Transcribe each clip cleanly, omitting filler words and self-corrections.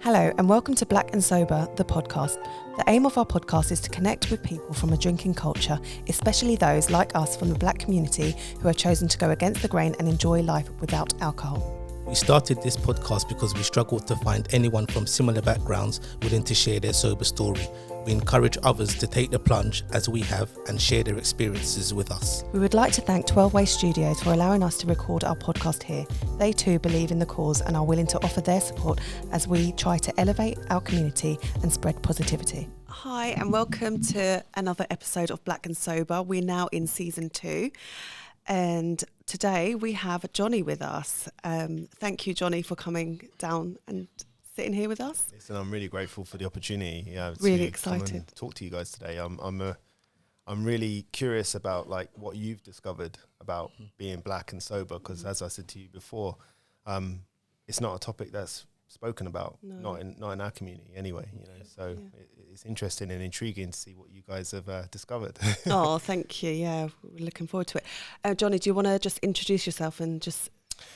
Hello and welcome to Black and Sober, the podcast. The aim of our podcast is to connect with people from a drinking culture, especially those like us from the Black community who have chosen to go against the grain and enjoy life without alcohol. We started this podcast because we struggled to find anyone from similar backgrounds willing to share their sober story. We encourage others to take the plunge as we have and share their experiences with us. We would like to thank 12 Way Studios for allowing us to record our podcast here. They too believe in the cause and are willing to offer their support as we try to elevate our community and spread positivity. Hi and welcome to another episode of Black and Sober. We're now in season 2. And today we have Johnny with us. Thank you, Johnny, for coming down and sitting here with us. Listen, I'm really grateful for the opportunity. Really to come excited. and talk to you guys today. I'm really curious about like what you've discovered about being black and sober, because as I said to you before, it's not a topic that's spoken about, not in our community anyway. You know, so it's interesting and intriguing to see what you guys have discovered. Oh, thank you. Yeah, we're looking forward to it. Johnny, do you want to just introduce yourself and just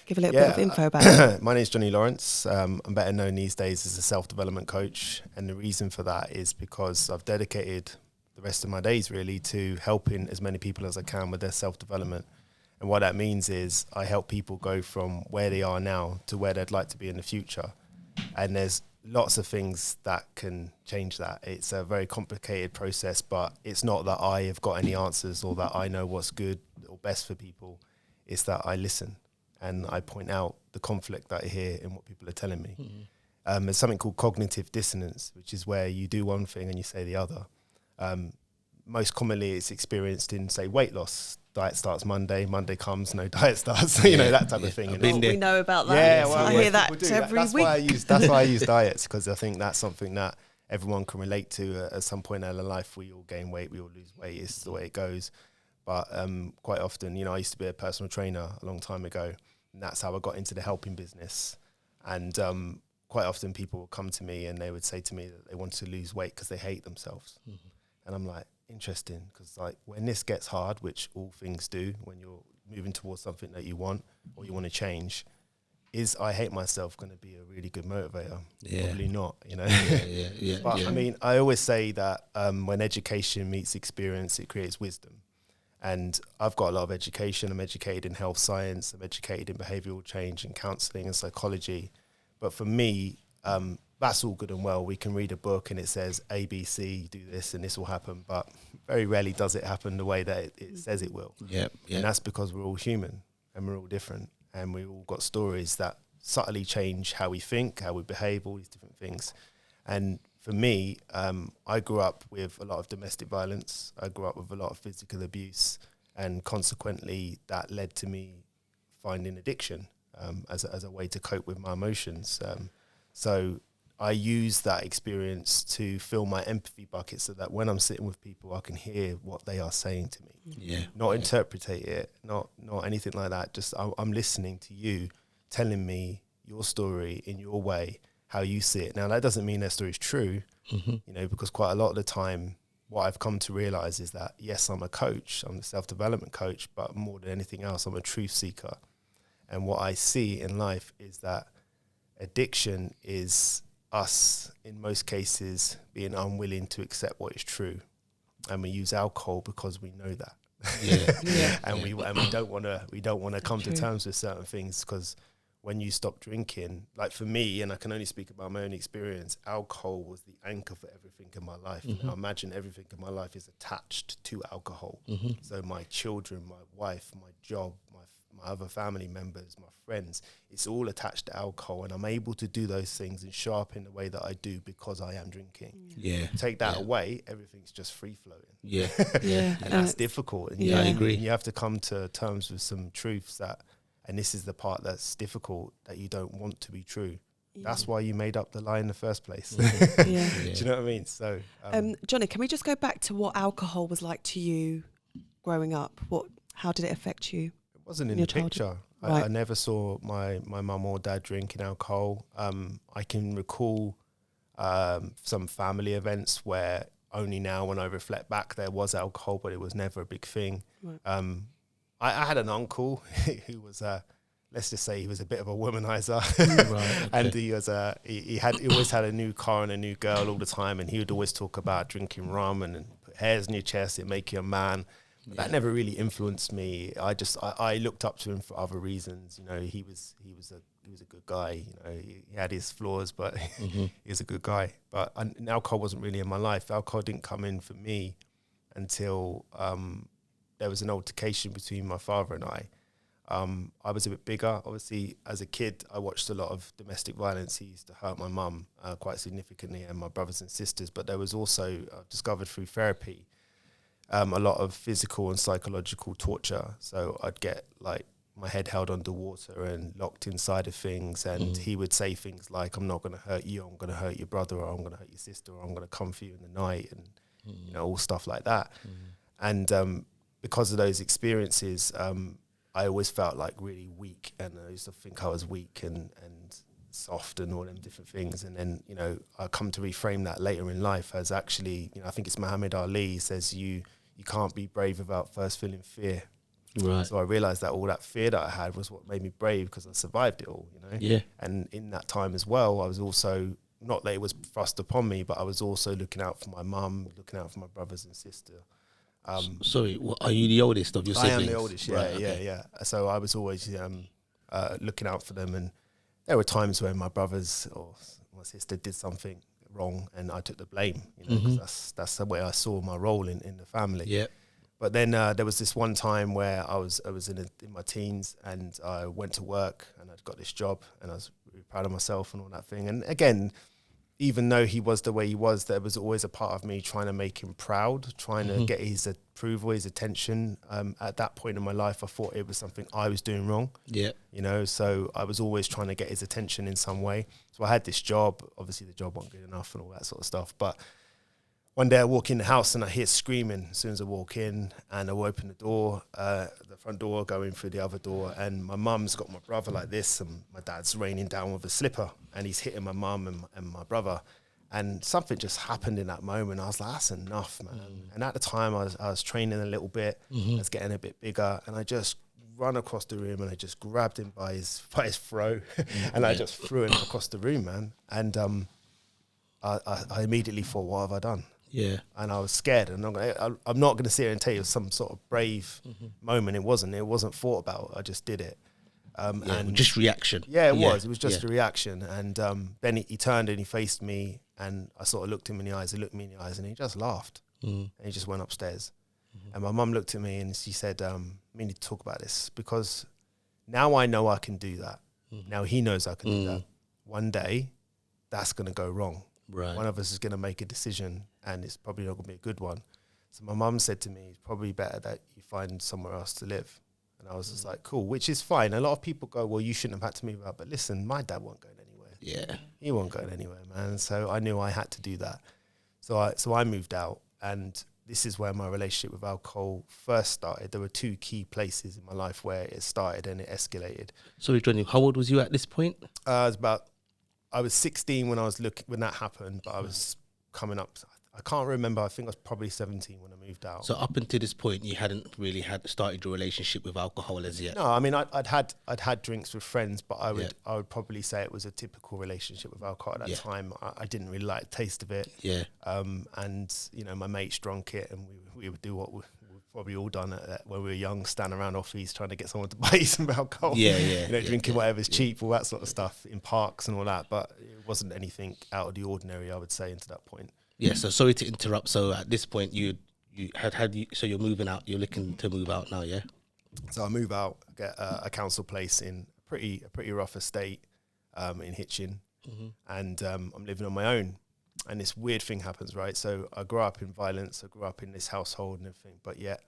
give a little bit of info about it? My name's Johnny Lawrence. I'm better known these days as a self-development coach, and the reason for that is because I've dedicated the rest of my days really to helping as many people as I can with their self-development. And what that means is I help people go from where they are now to where they'd like to be in the future. And there's lots of things that can change that. It's a very complicated process, but it's not that I have got any answers or that I know what's good or best for people. It's that I listen and I point out the conflict that I hear in what people are telling me. Mm-hmm. There's something called cognitive dissonance, which is where you do one thing and you say the other. Most commonly it's experienced in, say, weight loss. Diet starts Monday comes, no diet starts, you know, that type of thing. We know about that. Yeah, well, I hear that every week. That's why I use diets, because I think that's something that everyone can relate to at some point in their life. We all gain weight, we all lose weight, it's the way it goes. But quite often, you know, I used to be a personal trainer a long time ago, and that's how I got into the helping business. And quite often people would come to me and they would say to me that they want to lose weight because they hate themselves. Mm-hmm. And I'm like, interesting, because like when this gets hard, which all things do when you're moving towards something that you want or you want to change, is I hate myself going to be a really good motivator? Probably not, you know. But I mean, I always say that when education meets experience, it creates wisdom. And I've got a lot of education. I'm educated in health science, I'm educated in behavioural change and counselling and psychology. But for me, that's all good and well. We can read a book and it says A, B, C, do this and this will happen. But very rarely does it happen the way that it says it will. And that's because we're all human and we're all different. And we've all got stories that subtly change how we think, how we behave, all these different things. And for me, I grew up with a lot of domestic violence. I grew up with a lot of physical abuse. And consequently, that led to me finding addiction as a way to cope with my emotions. So I use that experience to fill my empathy bucket so that when I'm sitting with people, I can hear what they are saying to me. Not interpretate it, not anything like that. Just I'm listening to you, telling me your story in your way, how you see it. Now, that doesn't mean their story is true, you know, because quite a lot of the time, what I've come to realize is that, yes, I'm a coach, I'm a self-development coach, but more than anything else, I'm a truth seeker. And what I see in life is that addiction is us, in most cases, being unwilling to accept what is true. And we use alcohol because we know that. And we don't want to come to terms with certain things, because when you stop drinking, like for me, and I can only speak about my own experience, alcohol was the anchor for everything in my life. Now imagine everything in my life is attached to alcohol. So my children, my wife, my job, my other family members, my friends, it's all attached to alcohol, and I'm able to do those things and show up in the way that I do because I am drinking. Take that away, everything's just free flowing. And that's difficult. And I agree. You have to come to terms with some truths that, and this is the part that's difficult, that you don't want to be true. That's why you made up the lie in the first place. Do you know what I mean? So, Johnny, can we just go back to what alcohol was like to you growing up? How did it affect you? It wasn't in the picture. Right. I never saw my mum or dad drinking alcohol. I can recall some family events where only now when I reflect back there was alcohol, but it was never a big thing. Right. I had an uncle who was let's just say he was a bit of a womanizer. Right, okay. And he was he always had a new car and a new girl all the time, and he would always talk about drinking rum and put hairs in your chest, it make you a man. But that never really influenced me. I looked up to him for other reasons. You know, he was a good guy. You know, he had his flaws, but he was a good guy. But alcohol wasn't really in my life. Alcohol didn't come in for me until there was an altercation between my father and I. I was a bit bigger. Obviously, as a kid, I watched a lot of domestic violence. He used to hurt my mum quite significantly and my brothers and sisters. But there was also, discovered through therapy, a lot of physical and psychological torture. So I'd get like my head held underwater and locked inside of things. And he would say things like, I'm not going to hurt you. I'm going to hurt your brother, or I'm going to hurt your sister, or I'm going to come for you in the night. And, you know, all stuff like that. And because of those experiences, I always felt like really weak, and I used to think I was weak and soft and all them different things. And then, you know, I come to reframe that later in life as actually, you know, I think it's Muhammad Ali says you can't be brave without first feeling fear. Right. So I realized that all that fear that I had was what made me brave, because I survived it all, you know. Yeah. And in that time as well, I was also, not that it was thrust upon me, but I was also looking out for my mum, looking out for my brothers and sister. Sorry, are you the oldest of your siblings? I am the oldest, yeah, Right, okay. yeah. So I was always looking out for them, and there were times when my brothers or my sister did something wrong, and I took the blame, you know, because that's the way I saw my role in the family. Yeah. But then there was this one time where I was in my teens, and I went to work, and I'd got this job, and I was really proud of myself and all that thing. And again, even though he was the way he was, there was always a part of me trying to make him proud, trying to get his approval, his attention. At that point in my life, I thought it was something I was doing wrong. Yeah. You know, so I was always trying to get his attention in some way. So I had this job. Obviously, the job wasn't good enough and all that sort of stuff. But one day I walk in the house and I hear screaming as soon as I walk in, and I open the door, the front door, going through the other door, and my mum's got my brother like this, and my dad's raining down with a slipper, and he's hitting my mum and my brother. And something just happened in that moment. I was like, that's enough, man. And at the time I was training a little bit, I was getting a bit bigger, and I just run across the room and I just grabbed him by his throat and I just threw him across the room, man. And I immediately thought, what have I done? Yeah. And I was scared, and I'm not going to sit here and tell you it was some sort of brave moment. It wasn't thought about. I just did it. And just reaction. Yeah, it was just a reaction. And then he turned and he faced me, and I sort of looked him in the eyes. He looked me in the eyes, and he just laughed. And he just went upstairs. And my mum looked at me and she said, we need to talk about this, because now I know I can do that. Now he knows I can do that. One day, that's going to go wrong. Right. One of us is going to make a decision, and it's probably not going to be a good one. So my mum said to me, it's probably better that you find somewhere else to live. And I was just like, cool, which is fine. A lot of people go, well, you shouldn't have had to move out. But listen, my dad wasn't going anywhere. Yeah. He wasn't going anywhere, man. So I knew I had to do that. So I moved out, and this is where my relationship with alcohol first started. There were two key places in my life where it started and it escalated. Sorry, Johnny, how old was you at this point? I was 16 when that happened, but I was coming up. I can't remember. I think I was probably 17 when I moved out. So up until this point, you hadn't really started your relationship with alcohol as yet. No, I mean I'd had drinks with friends, but I would probably say it was a typical relationship with alcohol at that time. I didn't really like the taste of it. Yeah. And you know, my mates drunk it, and we would do what we've probably all done when we were young, stand around offies trying to get someone to buy some alcohol. Yeah. You know, drinking whatever's cheap, all that sort of stuff in parks and all that. But it wasn't anything out of the ordinary, I would say, into that point. Yeah, so sorry to interrupt. So at this point, so you're moving out. You're looking to move out now, yeah? So I move out, get a council place in a pretty rough estate in Hitchin, and I'm living on my own. And this weird thing happens, right? So I grew up in violence. I grew up in this household and everything, but yet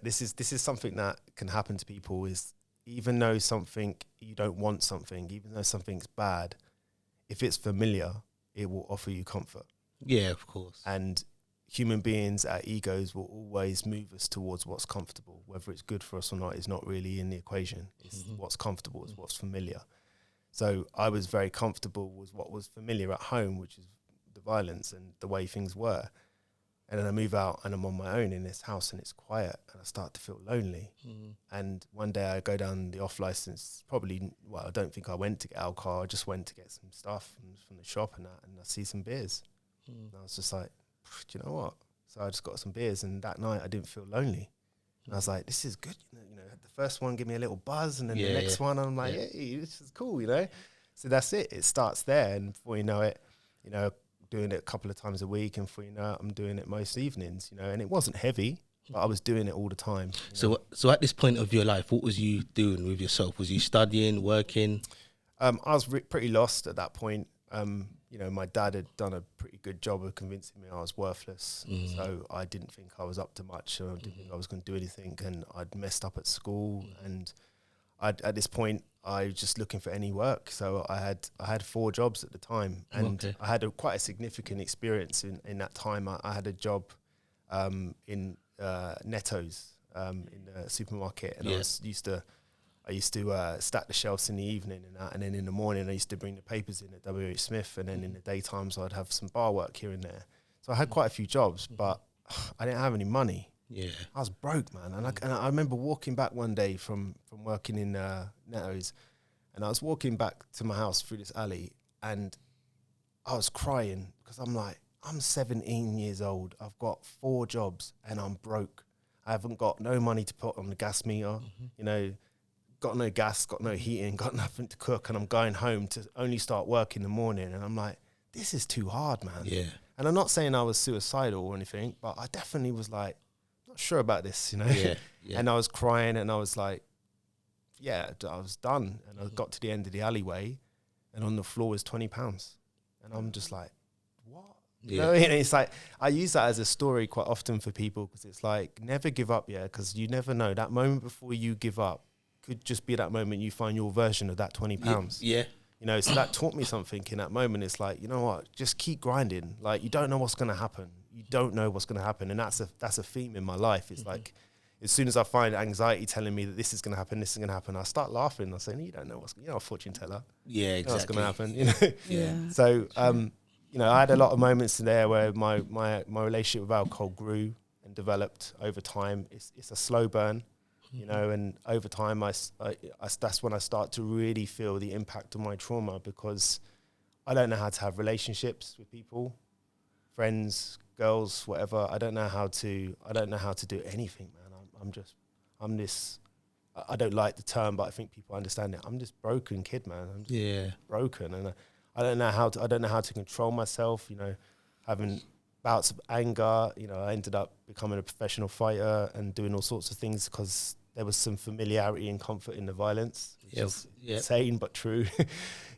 this is something that can happen to people. Is even though you don't want something, even though something's bad, if it's familiar, it will offer you comfort. Yeah, of course. And human beings, our egos will always move us towards what's comfortable. Whether it's good for us or not is not really in the equation. It's what's comfortable, it's what's familiar. So I was very comfortable with what was familiar at home, which is the violence and the way things were. And then I move out and I'm on my own in this house and it's quiet and I start to feel lonely. And one day I go down the off license, I don't think I went to get alcohol. I just went to get some stuff from the shop and that, and I see some beers. And I was just like, do you know what? So I just got some beers, and that night I didn't feel lonely. And I was like, this is good. You know, the first one gave me a little buzz, and then the next one I'm like, hey, this is cool, you know? So that's it. It starts there, and before you know it, you know, doing it a couple of times a week, and before you know it, I'm doing it most evenings, you know, and it wasn't heavy, but I was doing it all the time. So at this point of your life, what was you doing with yourself? Was you studying, working? I was pretty lost at that point. You know, my dad had done a pretty good job of convincing me I was worthless. So I didn't think I was up to much. I didn't think I was going to do anything. And I'd messed up at school. And at this point, I was just looking for any work. So I had 4 jobs at the time. And I had quite a significant experience in that time. I had a job in Netto's in the supermarket. And I used to stack the shelves in the evening and then in the morning I used to bring the papers in at WH Smith, and then in the daytimes I'd have some bar work here and there. So I had quite a few jobs, but I didn't have any money. Yeah, I was broke, man. And I remember walking back one day from working in Netto's, and I was walking back to my house through this alley, and I was crying because I'm like, I'm 17 years old. I've got 4 jobs and I'm broke. I haven't got no money to put on the gas meter, you know. Got no gas, got no heating, got nothing to cook, and I'm going home to only start work in the morning, and I'm like, this is too hard, man. Yeah. And I'm not saying I was suicidal or anything, but I definitely was like, not sure about this, you know? Yeah. And I was crying, and I was like, I was done. And I got to the end of the alleyway, and on the floor was £20. And I'm just like, what? You know, it's like, I use that as a story quite often for people, because it's like, never give up, because you never know. That moment before you give up could just be that moment you find your version of that £20. Yeah. You know, so that taught me something in that moment. It's like, you know what, just keep grinding. Like, you don't know what's going to happen. You don't know what's going to happen. And that's a theme in my life. It's like, as soon as I find anxiety telling me that this is going to happen, this is going to happen, I start laughing. I say, you don't know you're not a fortune teller. Yeah, exactly. You know what's going to happen, you know? Yeah. So, you know, I had a lot of moments there where my relationship with alcohol grew and developed over time. It's a slow burn. You know, and over time, that's when I start to really feel the impact of my trauma, because I don't know how to have relationships with people, friends, girls, whatever. I don't know how to do anything, man. I'm this. I don't like the term, but I think people understand it. I'm this broken kid, man. I'm just broken, and I don't know how to control myself. You know, having bouts of anger. You know, I ended up becoming a professional fighter and doing all sorts of things because there was some familiarity and comfort in the violence, which is insane but true.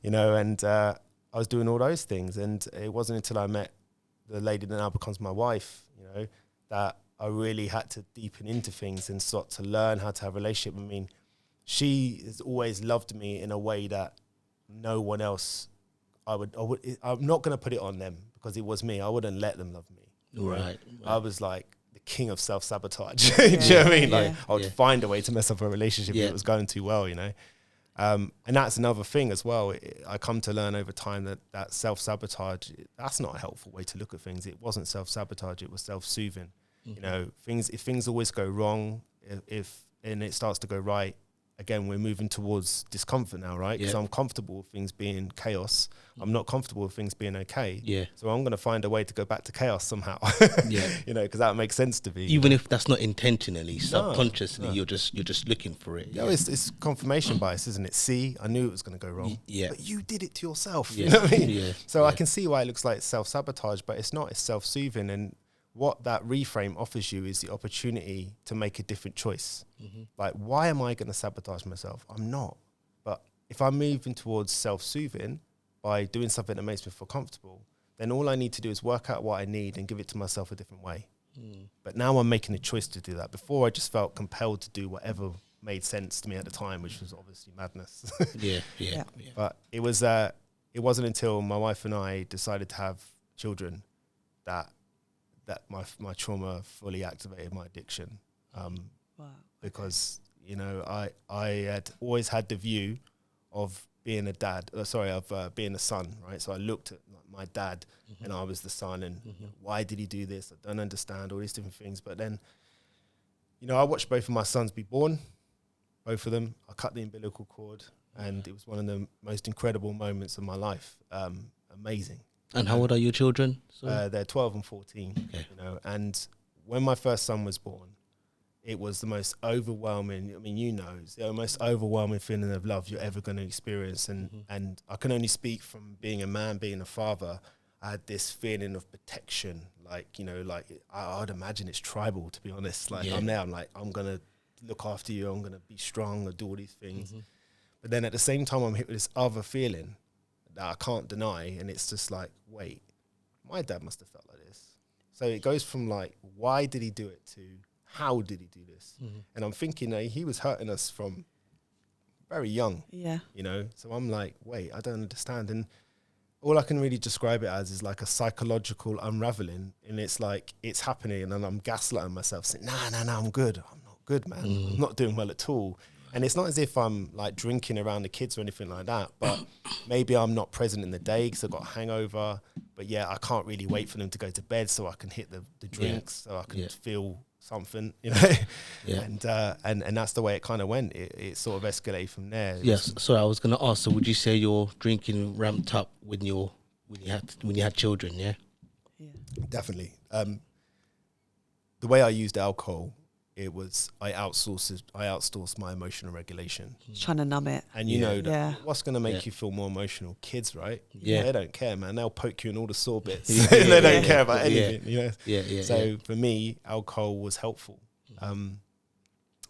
You know, and I was doing all those things, and it wasn't until I met the lady that now becomes my wife, you know, that I really had to deepen into things and start to learn how to have a relationship. I mean, she has always loved me in a way that no one else. I'm not going to put it on them, because it was me. I wouldn't let them love me. Right. I was like the king of self-sabotage. Do you know what I mean? Like, I would find a way to mess up a relationship if it was going too well, you know. And that's another thing as well. I come to learn over time that self-sabotage, that's not a helpful way to look at things. It wasn't self-sabotage, it was self-soothing. Mm-hmm. You know, if things always go wrong, and it starts to go right, again, we're moving towards discomfort now, right? Because I'm comfortable with things being chaos. I'm not comfortable with things being okay. Yeah. So I'm going to find a way to go back to chaos somehow. You know, because that makes sense to me. Even if that's not intentionally, subconsciously, you're just looking for it. Yeah, it's confirmation bias, isn't it? See, I knew it was going to go wrong. But you did it to yourself. You know what I mean? So I can see why it looks like self-sabotage, but it's not. It's self-soothing. And what that reframe offers you is the opportunity to make a different choice. Mm-hmm. Like, why am I going to sabotage myself? I'm not. But if I'm moving towards self-soothing by doing something that makes me feel comfortable, then all I need to do is work out what I need and give it to myself a different way. Mm. But now I'm making a choice to do that. Before, I just felt compelled to do whatever made sense to me at the time, which was obviously madness. Yeah. But it wasn't until my wife and I decided to have children that my trauma fully activated my addiction. Because, you know, I had always had the view of being a dad, being a son, right? So I looked at like my dad and I was the son, and why did he do this? I don't understand all these different things. But then, you know, I watched both of my sons be born, both of them. I cut the umbilical cord, and it was one of the most incredible moments of my life. Amazing. And how old are your children? They're 12 and 14, Okay. you know, and when my first son was born, it was the most overwhelming, I mean, you know, it's the most overwhelming feeling of love you're ever going to experience. And I can only speak from being a man, being a father. I had this feeling of protection, like, you know, like I'd imagine it's tribal, to be honest. Like I'm there, I'm like, I'm going to look after you, I'm going to be strong, I'll do all these things. But then at the same time, I'm hit with this other feeling that I can't deny. And it's just like, wait, my dad must have felt like this. So it goes from like, why did he do it, to how did he do this? And I'm thinking he was hurting us from very young, you know? So I'm like, wait, I don't understand. And all I can really describe it as is like a psychological unraveling. And it's like, it's happening. And then I'm gaslighting myself saying, nah, I'm good. I'm not good, man. I'm not doing well at all. And it's not as if I'm like drinking around the kids or anything like that, but maybe I'm not present in the day because I've got a hangover. But yeah, I can't really wait for them to go to bed so I can hit the drinks, so I can feel something, you know. And that's the way it kind of went. It sort of escalated from there. Yes. So I was going to ask. So would you say your drinking ramped up when you had children? Yeah. Definitely. The way I used alcohol, it was I outsourced my emotional regulation. Trying to numb it. And you know that what's going to make you feel more emotional? Kids, right? Yeah. They don't care, man. They'll poke you in all the sore bits. They don't care about anything, you know? So for me, alcohol was helpful.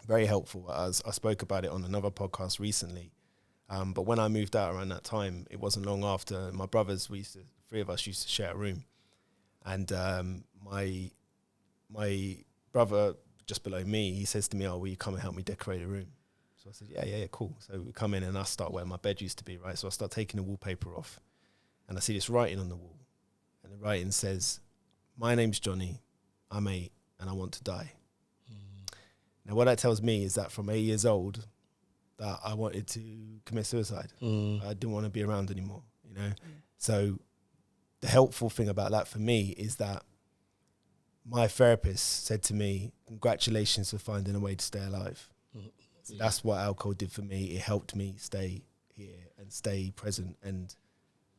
Very helpful. I spoke about it on another podcast recently. But when I moved out around that time, it wasn't long after my brothers, three of us used to share a room. And my brother just below me, he says to me, oh, will you come and help me decorate a room? So I said, yeah, cool. So we come in and I start where my bed used to be, right? So I start taking the wallpaper off and I see this writing on the wall. And the writing says, my name's Johnny, I'm 8 and I want to die. Now what that tells me is that from 8 years old, that I wanted to commit suicide. I didn't want to be around anymore, you know? So the helpful thing about that for me is that my therapist said to me, congratulations for finding a way to stay alive. So that's what alcohol did for me. It helped me stay here and stay present and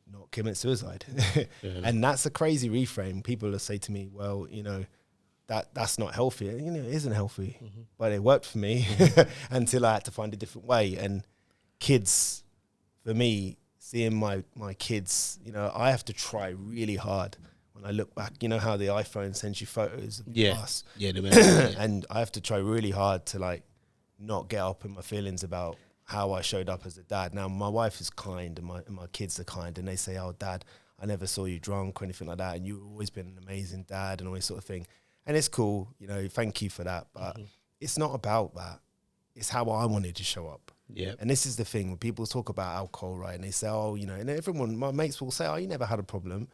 not commit suicide. And that's a crazy reframe. People will say to me, well, you know, that's not healthy. You know, it isn't healthy, but it worked for me until I had to find a different way. And kids, for me, seeing my kids, you know, I have to try really hard. When I look back, you know how the iPhone sends you photos of us? And I have to try really hard to like not get up in my feelings about how I showed up as a dad. Now, my wife is kind and my kids are kind, and they say, oh, Dad, I never saw you drunk or anything like that, and you've always been an amazing dad and all this sort of thing. And it's cool, you know, thank you for that. But it's not about that. It's how I wanted to show up. And this is the thing, when people talk about alcohol, right, and they say, oh, you know, and everyone, my mates will say, oh, you never had a problem.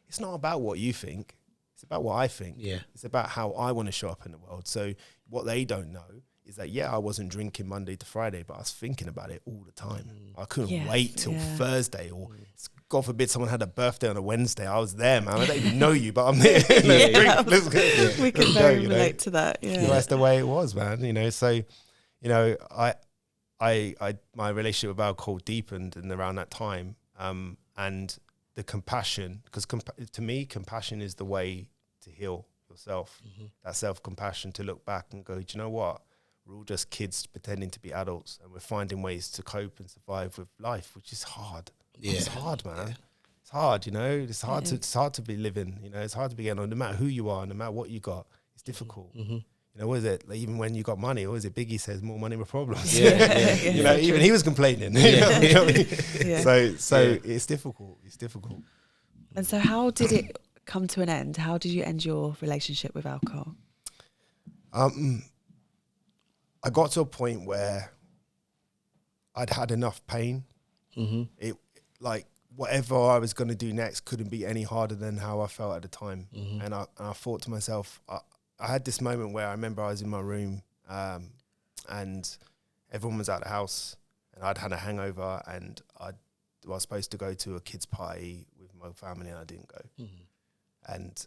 It's not about what you think. It's about what I think. It's about how I want to show up in the world. So what they don't know is that, I wasn't drinking Monday to Friday, but I was thinking about it all the time. I couldn't wait till Thursday, or God forbid someone had a birthday on a Wednesday. I was there, man. I don't even know you, but I'm there. Let's go. We can very relate to that. That's the way it was, man. You know, so, you know, I my relationship with alcohol deepened and around that time. And the compassion, because to me, compassion is the way to heal yourself. That self-compassion, to look back and go, do you know what? We're all just kids pretending to be adults, and we're finding ways to cope and survive with life, which is hard. It's hard, man. It's hard, you know. It's hard to be living. You know, it's hard to be getting on. No matter who you are, no matter what you got, it's difficult. You know, what is it? Like, even when you got money, what is it? Biggie says, more money, more problems. You know, even he was complaining. You know what I mean? So it's difficult. It's difficult. And so how did it come to an end? How did you end your relationship with alcohol? I got to a point where I'd had enough pain. It, like, whatever I was going to do next couldn't be any harder than how I felt at the time. And I thought to myself, I had this moment where I remember I was in my room and everyone was at the house, and I'd had a hangover, and I was supposed to go to a kid's party with my family and I didn't go. Mm-hmm. And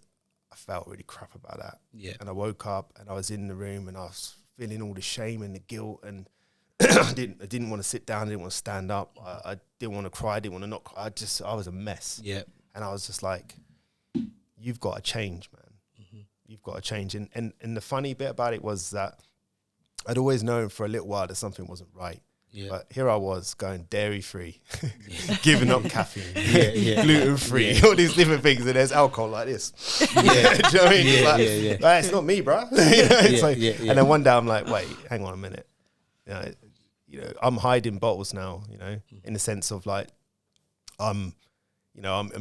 I felt really crap about that. Yeah. And I woke up and I was in the room and I was feeling all the shame and the guilt, and I didn't want to sit down, I didn't want to stand up, I didn't want to cry, I didn't want to not cry. I was a mess. Yeah. And I was just like, you've got to change, man. Mm-hmm. You've got to change. And the funny bit about it was that I'd always known for a little while that something wasn't right. Yeah. But here I was going dairy free, giving up caffeine, Yeah. gluten free, all these different things. And there's alcohol like this. Yeah. Do you know what I mean? Yeah, It's like, it's not me, bro. And then one day I'm like, wait, hang on a minute. You know, I'm hiding bottles now, you know, in the sense of like, I'm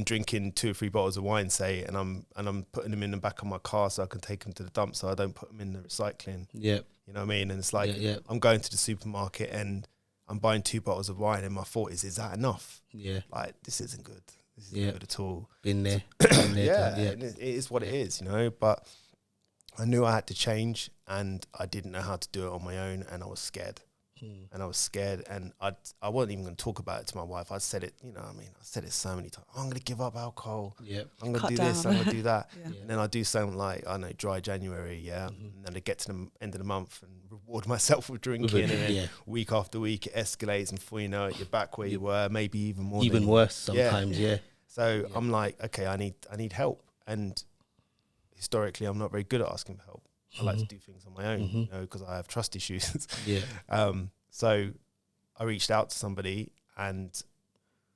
drinking 2 or 3 bottles of wine, say, and I'm putting them in the back of my car so I can take them to the dump, so I don't put them in the recycling. Yeah. You know what I mean? And it's like, I'm going to the supermarket and I'm buying 2 bottles of wine, and my thought is that enough? Yeah. Like, this isn't good. This isn't good at all. Been there. Yeah. And it is what it is, you know, but I knew I had to change, and I didn't know how to do it on my own, and I was scared. And I was scared, and I wasn't even going to talk about it to my wife. I said it, you know what I mean? I said it so many times. I'm going to give up alcohol. Yeah. I'm going to do this. I'm going to do that. Yeah. And then I do something like, I don't know, dry January, And then I get to the end of the month and reward myself with drinking. And then week after week, it escalates, and before you know it, you're back where you were, maybe even more. Even worse sometimes, So I'm like, okay, I need help. And historically, I'm not very good at asking for help. I like to do things on my own, you know, because I have trust issues. So I reached out to somebody, and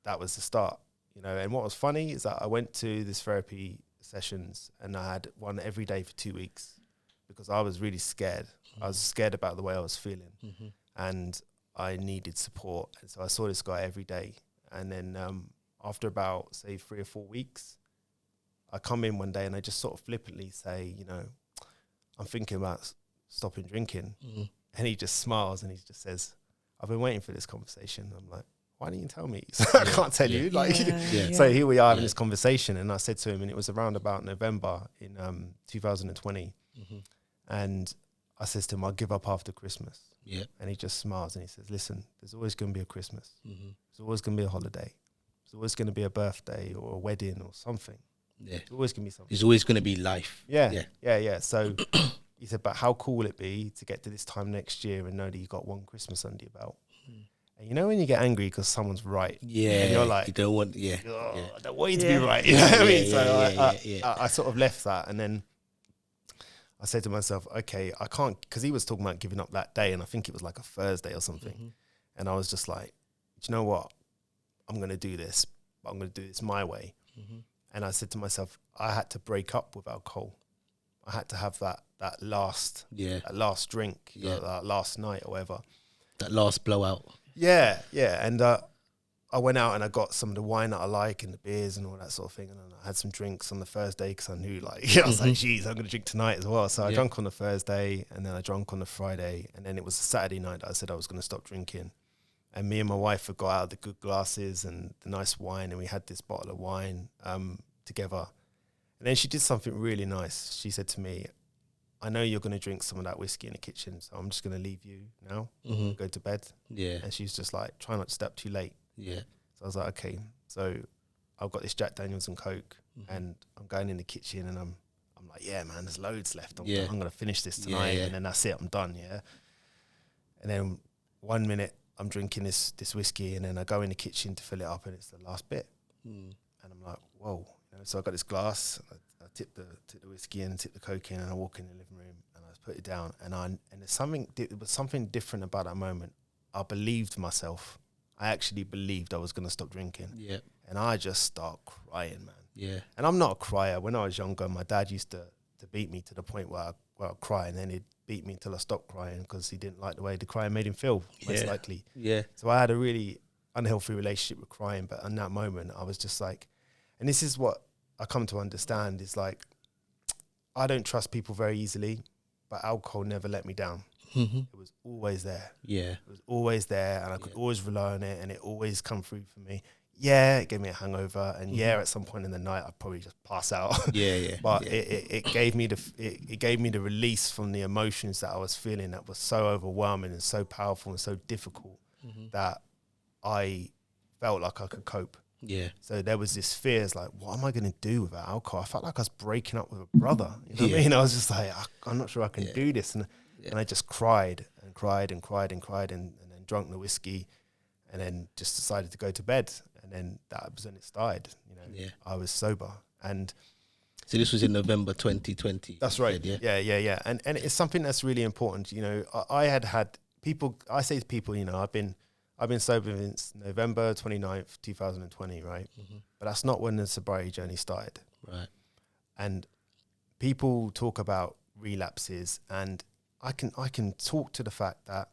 that was the start, you know. And what was funny is that I went to this therapy sessions, and I had one every day for 2 weeks because I was really scared. I was scared about the way I was feeling, and I needed support. And so I saw this guy every day. And then after about, say, 3 or 4 weeks, I come in one day and I just sort of flippantly say, you know, I'm thinking about stopping drinking. And he just smiles and he just says, I've been waiting for this conversation. I'm like, why didn't you tell me? So I can't tell you. Like, So here we are having this conversation. And I said to him, and it was around about November in 2020. And I says to him, I'll give up after Christmas. Yeah. And he just smiles and he says, listen, there's always going to be a Christmas. There's always going to be a holiday. There's always going to be a birthday or a wedding or something. Yeah. There's always going to be something. There's always going to be life. Yeah. So he said, but how cool will it be to get to this time next year and know that you got one Christmas under your belt? And you know when you get angry because someone's right? Yeah. And you're like, you don't want, I don't want you to be right. You know what I mean? So I sort of left that, and then I said to myself, okay, I can't, because he was talking about giving up that day, and I think it was like a Thursday or something. And I was just like, do you know what? I'm going to do this, but I'm going to do this my way. And I said to myself, I had to break up with alcohol. I had to have that last drink, that last night or whatever. That last blowout. Yeah. And I went out and I got some of the wine that I like and the beers and all that sort of thing. And then I had some drinks on the Thursday because I knew, like, I was like, geez, I'm going to drink tonight as well. So I drank on the Thursday, and then I drank on the Friday. And then it was a Saturday night that I said I was going to stop drinking. And me and my wife had got out the good glasses and the nice wine, and we had this bottle of wine together. And then she did something really nice. She said to me, I know you're going to drink some of that whiskey in the kitchen, so I'm just going to leave you now, go to bed. Yeah. And she's just like, try not to stay up too late. Yeah. So I was like, okay. So I've got this Jack Daniels and Coke, and I'm going in the kitchen, and I'm like, yeah, man, there's loads left. I'm going to finish this tonight, and then that's it. I'm done, And then 1 minute, I'm drinking this whiskey, and then I go in the kitchen to fill it up, and it's the last bit. And I'm like, whoa. So I got this glass, I tip the whiskey in, tip the Coke in, and I walk in the living room, and I put it down. And there was something different about that moment. I believed myself. I actually believed I was going to stop drinking. Yeah. And I just start crying, man. Yeah. And I'm not a crier. When I was younger, my dad used to beat me to the point where I'd cry, and then he'd beat me until I stopped crying because he didn't like the way the crying made him feel, most likely. Yeah. So I had a really unhealthy relationship with crying, but in that moment, I was just like, and this is what I come to understand, is like, I don't trust people very easily, but alcohol never let me down. It was always there. Yeah. It was always there, and I could always rely on it, and it always come through for me. Yeah, it gave me a hangover, and at some point in the night, I'd probably just pass out. But it gave me the release from the emotions that I was feeling that was so overwhelming and so powerful and so difficult that I felt like I could cope. Yeah. So there was this fear, it's like, what am I going to do without alcohol? I felt like I was breaking up with a brother. You know what I mean? I was just like, I'm not sure I can do this. And I just cried and cried and cried and cried and then drunk the whiskey and then just decided to go to bed. And then that was when it started. You know, I was sober. And so this was in November 2020. That's right. Yeah. And it's something that's really important. You know, I had people, I say to people, you know, I've been sober since November 29th, 2020, right? But that's not when the sobriety journey started. Right. And people talk about relapses, and I can talk to the fact that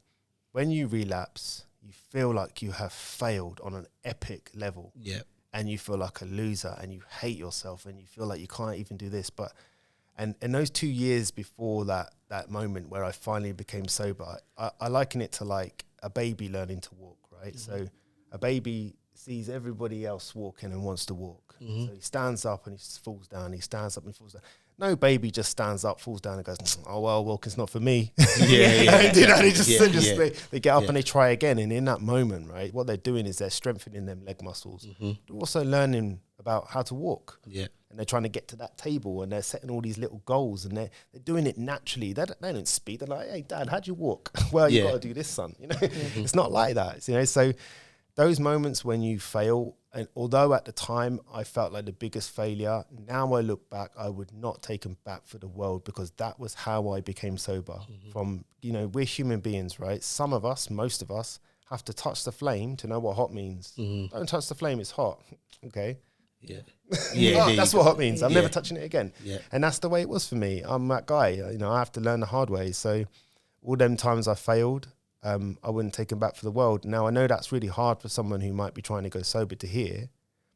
when you relapse, you feel like you have failed on an epic level. Yeah. And you feel like a loser and you hate yourself and you feel like you can't even do this. But and those 2 years before that moment where I finally became sober, I liken it to like a baby learning to walk, right? So a baby sees everybody else walking and wants to walk. So he stands up and he falls down. He stands up and he falls down. No baby just stands up, falls down and goes, oh, well, walking's not for me. They get up and they try again. And in that moment, right, what they're doing is they're strengthening them leg muscles. They're also learning about how to walk. Yeah. And they're trying to get to that table and they're setting all these little goals and they're doing it naturally. They don't speak. They're like, hey, Dad, how'd you walk? Well, you got to do this, son. You know, it's not like that. You know, so those moments when you fail, and although at the time I felt like the biggest failure, now I look back, I would not take them back for the world, because that was how I became sober. From, you know, we're human beings, right? Some of us, most of us, have to touch the flame to know what hot means. Don't touch the flame, it's hot. Okay. That's what hot means. I'm never touching it again. And that's the way it was for me. I'm that guy, you know, I have to learn the hard way. So all them times I failed, I wouldn't take them back for the world. Now, I know that's really hard for someone who might be trying to go sober to hear,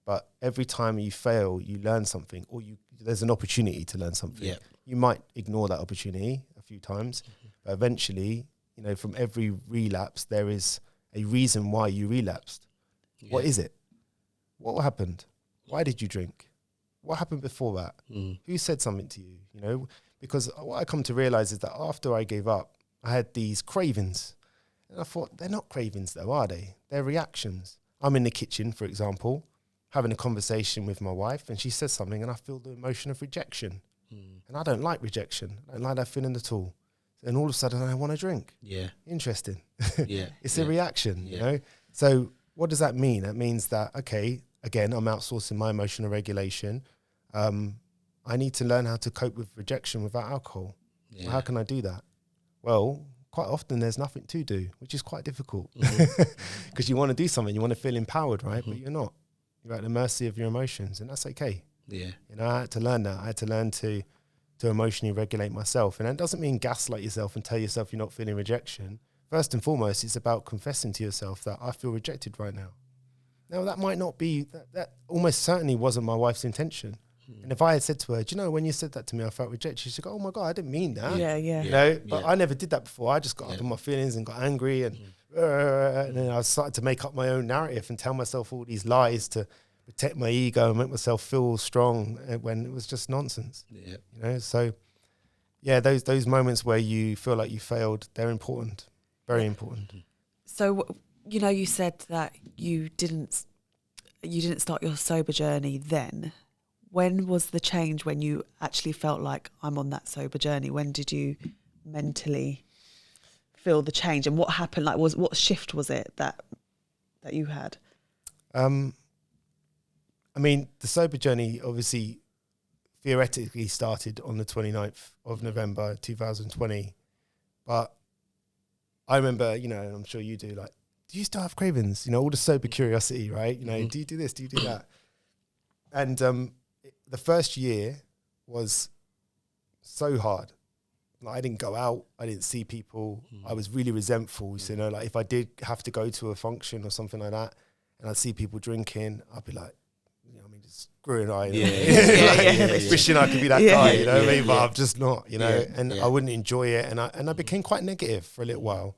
but every time you fail, you learn something, or there's an opportunity to learn something. You might ignore that opportunity a few times, but eventually, you know, from every relapse, there is a reason why you relapsed. What is it? What happened? Why did you drink? What happened before that? Who said something to you? You know, because what I come to realize is that after I gave up, I had these cravings. And I thought, they're not cravings though, are they? They're reactions. I'm in the kitchen, for example, having a conversation with my wife, and she says something and I feel the emotion of rejection. And I don't like rejection. I don't like that feeling at all. And all of a sudden I want to drink. Interesting. It's a reaction, you know? So what does that mean? That means that, okay, again, I'm outsourcing my emotional regulation. I need to learn how to cope with rejection without alcohol. Well, how can I do that? Well, quite often there's nothing to do, which is quite difficult, because you want to do something, you want to feel empowered, right? But you're not. You're at the mercy of your emotions, and that's okay. You know, I had to learn that. I had to learn to emotionally regulate myself. And that doesn't mean gaslight yourself and tell yourself you're not feeling rejection. First and foremost, it's about confessing to yourself that I feel rejected right now. Now, that might not be, that almost certainly wasn't my wife's intention. And if I had said to her, do you know, when you said that to me, I felt rejected, she'd go, oh my God, I didn't mean that. You know, but I never did that before. I just got up in my feelings and got angry, and then I started to make up my own narrative and tell myself all these lies to protect my ego and make myself feel strong, when it was just nonsense. You know, so those moments where you feel like you failed, they're important, very important. So, you know, you said that you didn't start your sober journey then. When was the change when you actually felt like I'm on that sober journey? When did you mentally feel the change, and what happened? Like, what shift was it that you had? I mean, the sober journey obviously theoretically started on the 29th of November 2020, but I remember, you know, I'm sure you do, like, do you still have cravings? You know, all the sober curiosity, right? You know, do you do this? Do you do that? And the first year was so hard. Like, I didn't go out. I didn't see people. I was really resentful. So, you know, like, if I did have to go to a function or something like that, and I'd see people drinking, I'd be like, you know, I mean, just screwing eye, wishing I could be that guy, you know what I mean? But I'm just not, you know. And I wouldn't enjoy it, and I became quite negative for a little while.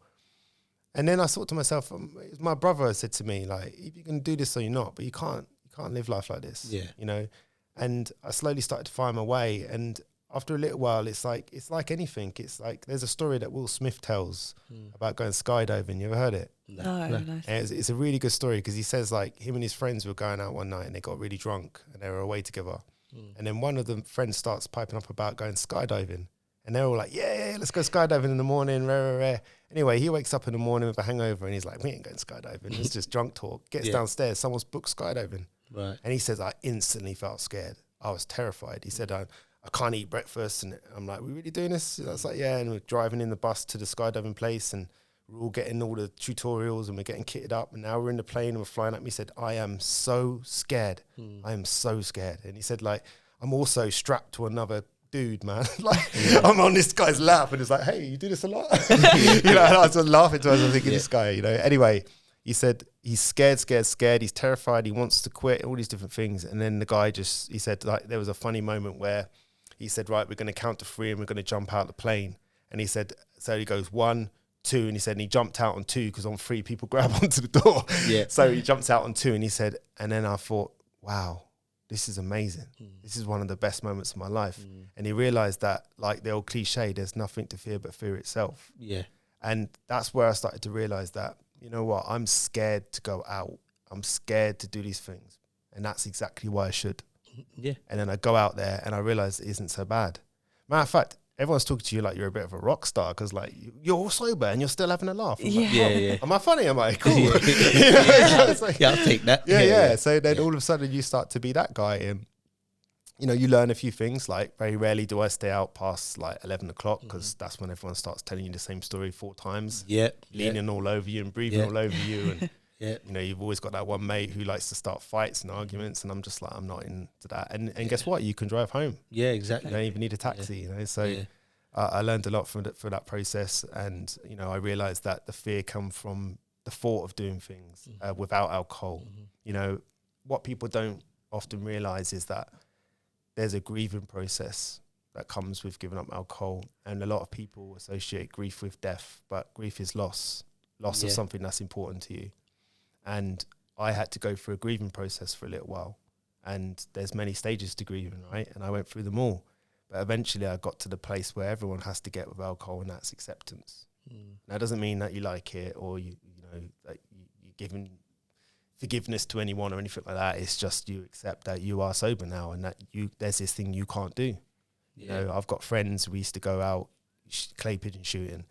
And then I thought to myself, my brother said to me, like, if you can do this or you're not, but you can't live life like this, you know. And I slowly started to find my way, and after a little while, it's like anything. It's like there's a story that Will Smith tells about going skydiving. You ever heard it? No. It's a really good story because he says like him and his friends were going out one night and they got really drunk and they were away together. And then one of the friends starts piping up about going skydiving. And they're all like, yeah, let's go skydiving in the morning. Rah. Anyway, he wakes up in the morning with a hangover and he's like, we ain't going skydiving. It's just drunk talk. Gets downstairs. Someone's booked skydiving. Right. And he says, I instantly felt scared. I was terrified. He said, I can't eat breakfast. And I'm like, we really doing this? And I was like, yeah. And we're driving in the bus to the skydiving place and we're all getting all the tutorials and we're getting kitted up. And now we're in the plane and we're flying up. He said, I am so scared. I am so scared. And he said, like, I'm also strapped to another dude, man. I'm on this guy's lap and it's like, hey, you do this a lot? And I was just laughing to us. I was thinking, this guy, Anyway, he said he's scared. He's terrified. He wants to quit, all these different things. And then the guy he said, like, there was a funny moment where he said, right, we're going to count to 3 and we're going to jump out the plane. And he said, so he goes 1, 2, and he said, and he jumped out on 2 because on 3 people grab onto the door. Yeah. So he jumps out on 2 and he said, and then I thought, wow, this is amazing. This is one of the best moments of my life. And he realized that, like the old cliche, there's nothing to fear but fear itself. Yeah. And that's where I started to realize that, you know what, I'm scared to go out. I'm scared to do these things. And that's exactly why I should. Yeah. And then I go out there and I realize it isn't so bad. Matter of fact, everyone's talking to you like you're a bit of a rock star because like you're all sober and you're still having a laugh. Am I funny? Am I cool? Like, I'll take that. Yeah. So then all of a sudden you start to be that guy and, you learn a few things. Like very rarely do I stay out past like 11 o'clock because that's when everyone starts telling you the same story 4 times. Leaning all over you and breathing all over you. And, you've always got that one mate who likes to start fights and arguments. And I'm just like, I'm not into that. And guess what? You can drive home. Yeah, exactly. You don't even need a taxi, So I learned a lot from that process. And, I realized that the fear comes from the thought of doing things without alcohol. What people don't often realize is that there's a grieving process that comes with giving up alcohol. And a lot of people associate grief with death, but grief is loss of something that's important to you. And I had to go through a grieving process for a little while. And there's many stages to grieving, right? And I went through them all. But eventually I got to the place where everyone has to get with alcohol, and that's acceptance. Now, it doesn't mean that you like it or you're giving forgiveness to anyone or anything like that. It's just you accept that you are sober now and that there's this thing you can't do. I've got friends, we used to go out clay pigeon shooting.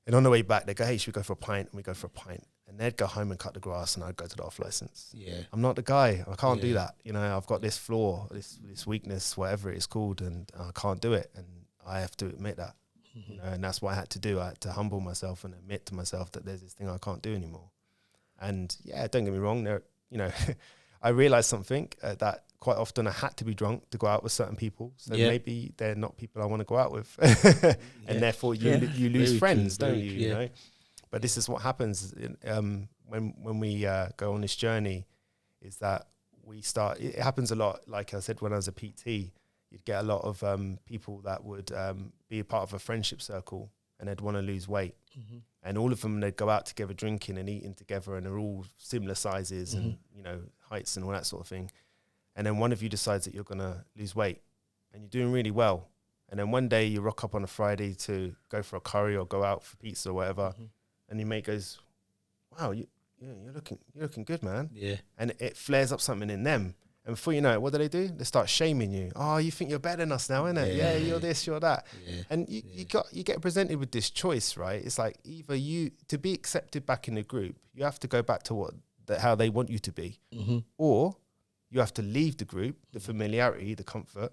And on the way back, they go, hey, should we go for a pint? And we go for a pint. And they'd go home and cut the grass and I'd go to the off license. I'm not the guy. I can't do that. I've got this flaw, this weakness, whatever it is called, and I can't do it. And I have to admit that. And that's what I had to do. I had to humble myself and admit to myself that there's this thing I can't do anymore. And don't get me wrong, I realized something that quite often I had to be drunk to go out with certain people. So maybe they're not people I want to go out with. And therefore you lose friends, don't you? You know? But this is what happens when we go on this journey, is that it happens a lot. Like I said, when I was a PT, you'd get a lot of people that would be a part of a friendship circle and they'd want to lose weight. And all of them, they'd go out together drinking and eating together, and they're all similar sizes and, heights and all that sort of thing. And then one of you decides that you're going to lose weight and you're doing really well. And then one day you rock up on a Friday to go for a curry or go out for pizza or whatever. And your mate goes, wow, you're looking good, man. Yeah. And it flares up something in them. And before you know it, what do? They start shaming you. Oh, you think you're better than us now, innit? Yeah, you're this, you're that. Yeah. And you get presented with this choice, right? It's like either to be accepted back in the group, you have to go back to how they want you to be. Or you have to leave the group, the familiarity, the comfort,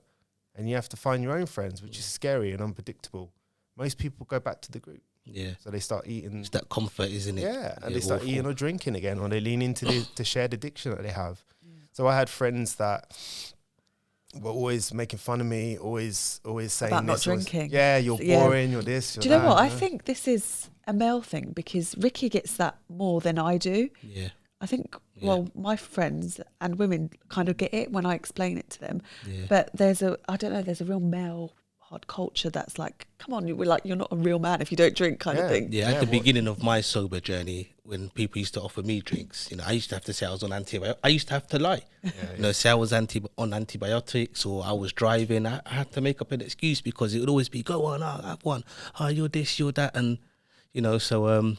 and you have to find your own friends, which is scary and unpredictable. Most people go back to the group. Yeah. So they start eating. It's that comfort, isn't it? Yeah. And they start eating or drinking again, or they lean into the shared addiction that they have. So I had friends that were always making fun of me, always saying about not drinking. You're boring, you're this, you're that. Do you know what? I think this is a male thing because Ricky gets that more than I do. Yeah. I think, my friends and women kind of get it when I explain it to them. Yeah. But there's a real male hard culture that's like, come on, you're not a real man if you don't drink kind of thing. Yeah, at the beginning of my sober journey, when people used to offer me drinks, I used to have to say I was on antibiotics. I used to have to lie. Say I was on antibiotics, or I was driving. I had to make up an excuse because it would always be, go on, I'll have one. Oh, you're this, you're that. And, so, I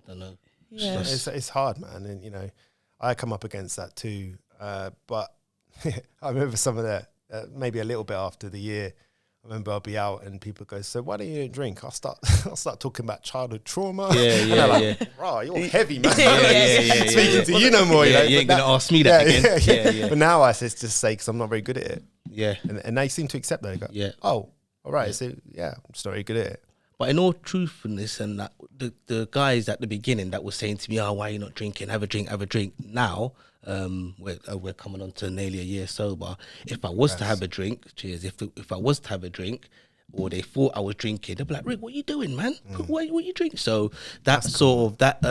don't know. Yeah. It's hard, man. And, I come up against that too. But I remember some of that, maybe a little bit after the year, I remember I'll be out and people go, so why don't you drink? I'll start talking about childhood trauma. Wow, you're heavy, man. Speaking to you no more. You ain't going to ask me that again. Yeah. But now I just say, because I'm not very good at it. Yeah. And they seem to accept that. They go, oh, all right. So, I'm just not very good at it. But in all truthfulness, and that the guys at the beginning that were saying to me, oh, why are you not drinking? Have a drink. Now, we're coming on to nearly a year sober. If I was to have a drink, cheers, if I was to have a drink, or they thought I was drinking, they'd be like, Rick, what are you doing, man? What you drink? So that's sort of that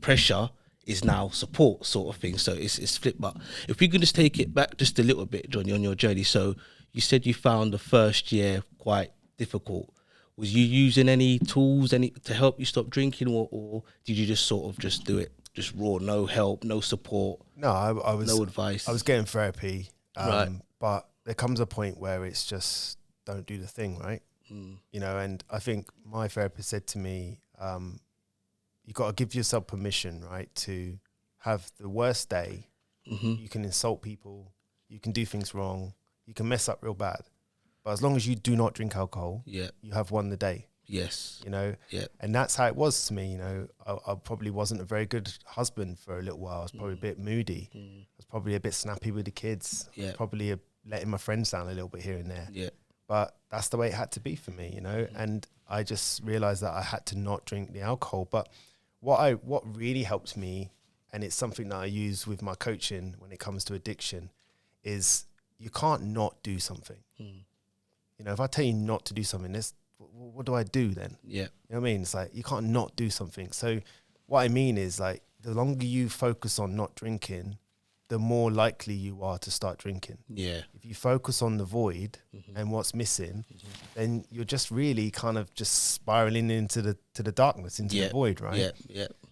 pressure is now support sort of thing. So it's flipped. But if we could just take it back just a little bit, Johnny, on your journey. So you said you found the first year quite difficult. Was you using any tools to help you stop drinking, or did you just sort of just do it just raw, no help, no support? No, I was no advice. I was getting therapy, right? But there comes a point where it's just don't do the thing, right? And I think my therapist said to me, you got to give yourself permission, right, to have the worst day. You can insult people, you can do things wrong, you can mess up real bad. But as long as you do not drink alcohol, you have won the day. Yes. And that's how it was to me. I probably wasn't a very good husband for a little while. I was probably a bit moody. I was probably a bit snappy with the kids. Probably letting my friends down a little bit here and there. But that's the way it had to be for me, And I just realized that I had to not drink the alcohol. But what really helped me, and it's something that I use with my coaching when it comes to addiction, is you can't not do something. If I tell you not to do something, what do I do then? You know what I mean? It's like, you can't not do something. So what I mean is, like, the longer you focus on not drinking, the more likely you are to start drinking. If you focus on the void and what's missing, then you're just really kind of just spiraling into the darkness, into the void, right?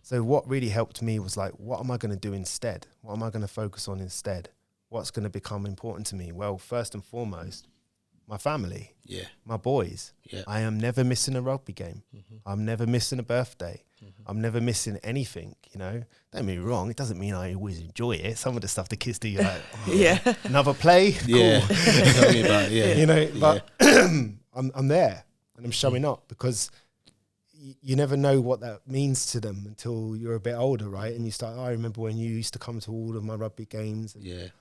So what really helped me was like, what am I going to do instead? What am I going to focus on instead? What's going to become important to me? Well, first and foremost, my family, my boys. I am never missing a rugby game. I'm never missing a birthday. I'm never missing anything, Don't get me wrong, it doesn't mean I always enjoy it. Some of the stuff the kids do, you're like, another play? Cool. Tell me about it, But I'm there and I'm showing up, because you never know what that means to them until you're a bit older, right? And you start, I remember when you used to come to all of my rugby games.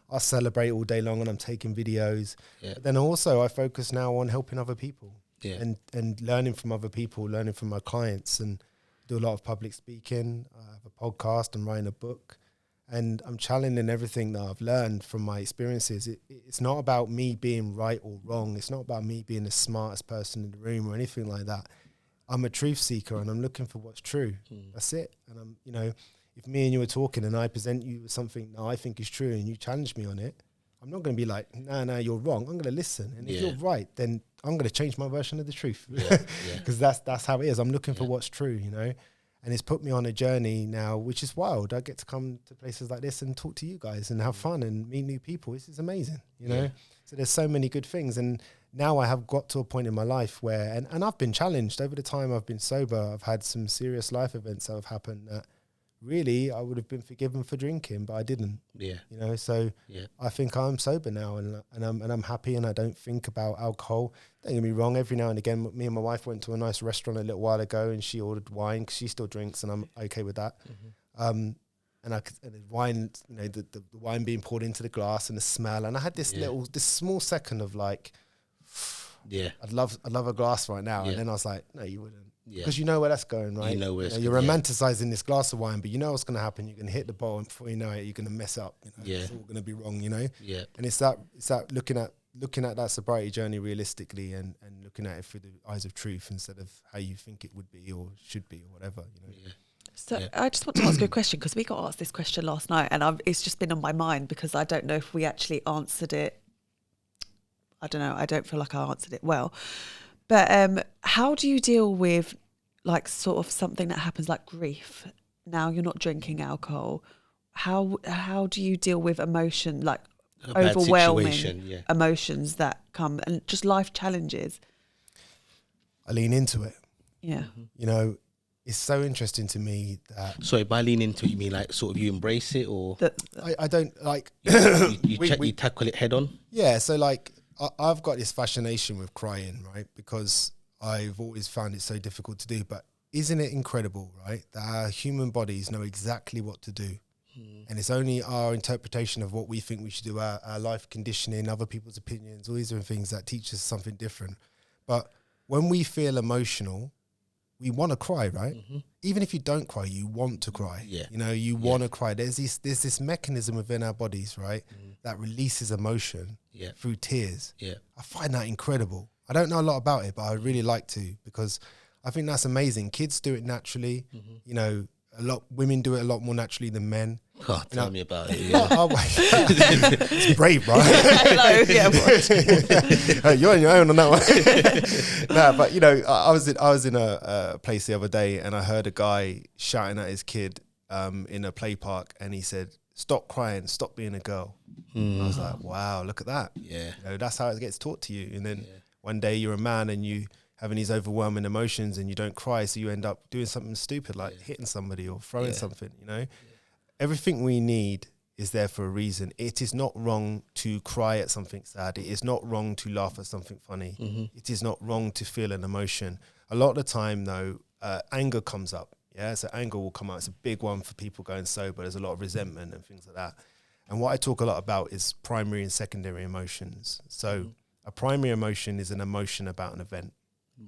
I celebrate all day long and I'm taking videos. But then also I focus now on helping other people and learning from other people, learning from my clients, and do a lot of public speaking. I have a podcast, I'm writing a book, and I'm challenging everything that I've learned from my experiences. It's not about me being right or wrong. It's not about me being the smartest person in the room or anything like that. I'm a truth seeker and I'm looking for what's true. That's it. And I'm, if me and you were talking and I present you with something that I think is true and you challenge me on it, I'm not going to be like, no, you're wrong. I'm going to listen. And if you're right, then I'm going to change my version of the truth. Because that's how it is. I'm looking for what's true, And it's put me on a journey now, which is wild. I get to come to places like this and talk to you guys and have fun and meet new people. This is amazing, So there's so many good things. And now I have got to a point in my life where, and I've been challenged over the time I've been sober. I've had some serious life events that have happened that really I would have been forgiven for drinking, but I didn't. So I think I'm sober now, and I'm happy, and I don't think about alcohol. Don't get me wrong, every now and again, me and my wife went to a nice restaurant a little while ago, and she ordered wine because she still drinks, and I'm okay with that. And the wine, the wine being poured into the glass and the smell, and I had this small second of like, I'd love a glass right now, and then I was like, no, you wouldn't. Because you know where that's going, right? You know where you're romanticizing this glass of wine, but you know what's going to happen. You're going to hit the bottle, and before you know it, you're going to mess up. It's all going to be wrong, And it's that looking at that sobriety journey realistically, and looking at it through the eyes of truth instead of how you think it would be or should be or whatever. So I just want to ask you a question, because we got asked this question last night, and it's just been on my mind because I don't know if we actually answered it I don't know. I don't feel like I answered it well. But how do you deal with like sort of something that happens like grief? Now you're not drinking alcohol. How do you deal with emotion, like overwhelming emotions that come and just life challenges? I lean into it. Yeah. You know, it's so interesting to me that... Sorry, by lean into it, you mean like sort of you embrace it, or I don't like... you tackle it head on? Yeah, so like I've got this fascination with crying, right? Because I've always found it so difficult to do. But isn't it incredible, right, that our human bodies know exactly what to do? And it's only our interpretation of what we think we should do, our life conditioning, other people's opinions, all these different things that teach us something different. But when we feel emotional, we want to cry, right? Even if you don't cry, you want to cry. You know, you want to cry. There's this mechanism within our bodies, right, that releases emotion through tears. I find that incredible. I don't know a lot about it, but I would really like to, because I think that's amazing. Kids do it naturally. You know, women do it a lot more naturally than men. Oh, tell me about it. It's brave, right? You're on your own on that one. Nah, but you know, I was in a place the other day, and I heard a guy shouting at his kid in a play park, and he said, "Stop crying, stop being a girl." And I was like, "Wow, look at that." You know, that's how it gets taught to you. And then one day you're a man and you having these overwhelming emotions and you don't cry, so you end up doing something stupid like hitting somebody or throwing something, you know. Everything we need is there for a reason. It is not wrong to cry at something sad. It is not wrong to laugh at something funny. It is not wrong to feel an emotion. A lot of the time though, anger comes up. So anger will come out. It's a big one for people going sober. There's a lot of resentment and things like that. And what I talk a lot about is primary and secondary emotions. So a primary emotion is an emotion about an event.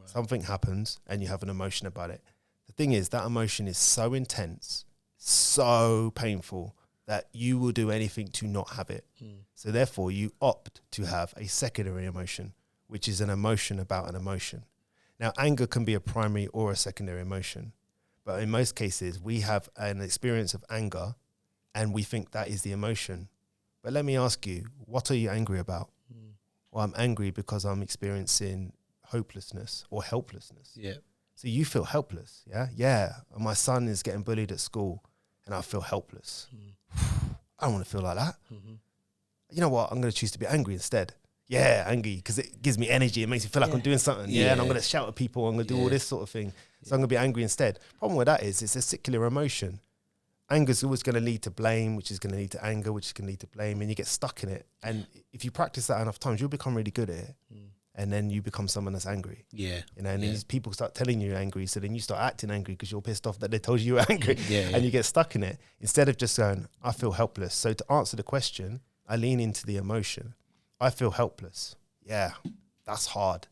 Something happens and you have an emotion about it. The thing is, that emotion is so intense, so painful, that you will do anything to not have it. So therefore you opt to have a secondary emotion, which is an emotion about an emotion. Now, anger can be a primary or a secondary emotion, but in most cases we have an experience of anger and we think that is the emotion. But let me ask you, what are you angry about? Well, I'm angry because I'm experiencing hopelessness or helplessness. So you feel helpless, and my son is getting bullied at school and I feel helpless. I don't want to feel like that. You know what, I'm going to choose to be angry instead. Angry, because it gives me energy. It makes me feel like I'm doing something. And I'm going to shout at people. I'm going to do all this sort of thing. So I'm going to be angry instead. Problem with that is it's a secular emotion. Anger is always going to lead to blame, which is going to lead to anger, which is going to lead to blame, and you get stuck in it. And if you practice that enough times, you'll become really good at it. And then you become someone that's angry. You know, and these people start telling you you're angry, so then you start acting angry because you're pissed off that they told you you're angry. And you get stuck in it instead of just going, I feel helpless. So to answer the question, I lean into the emotion. I feel helpless. That's hard.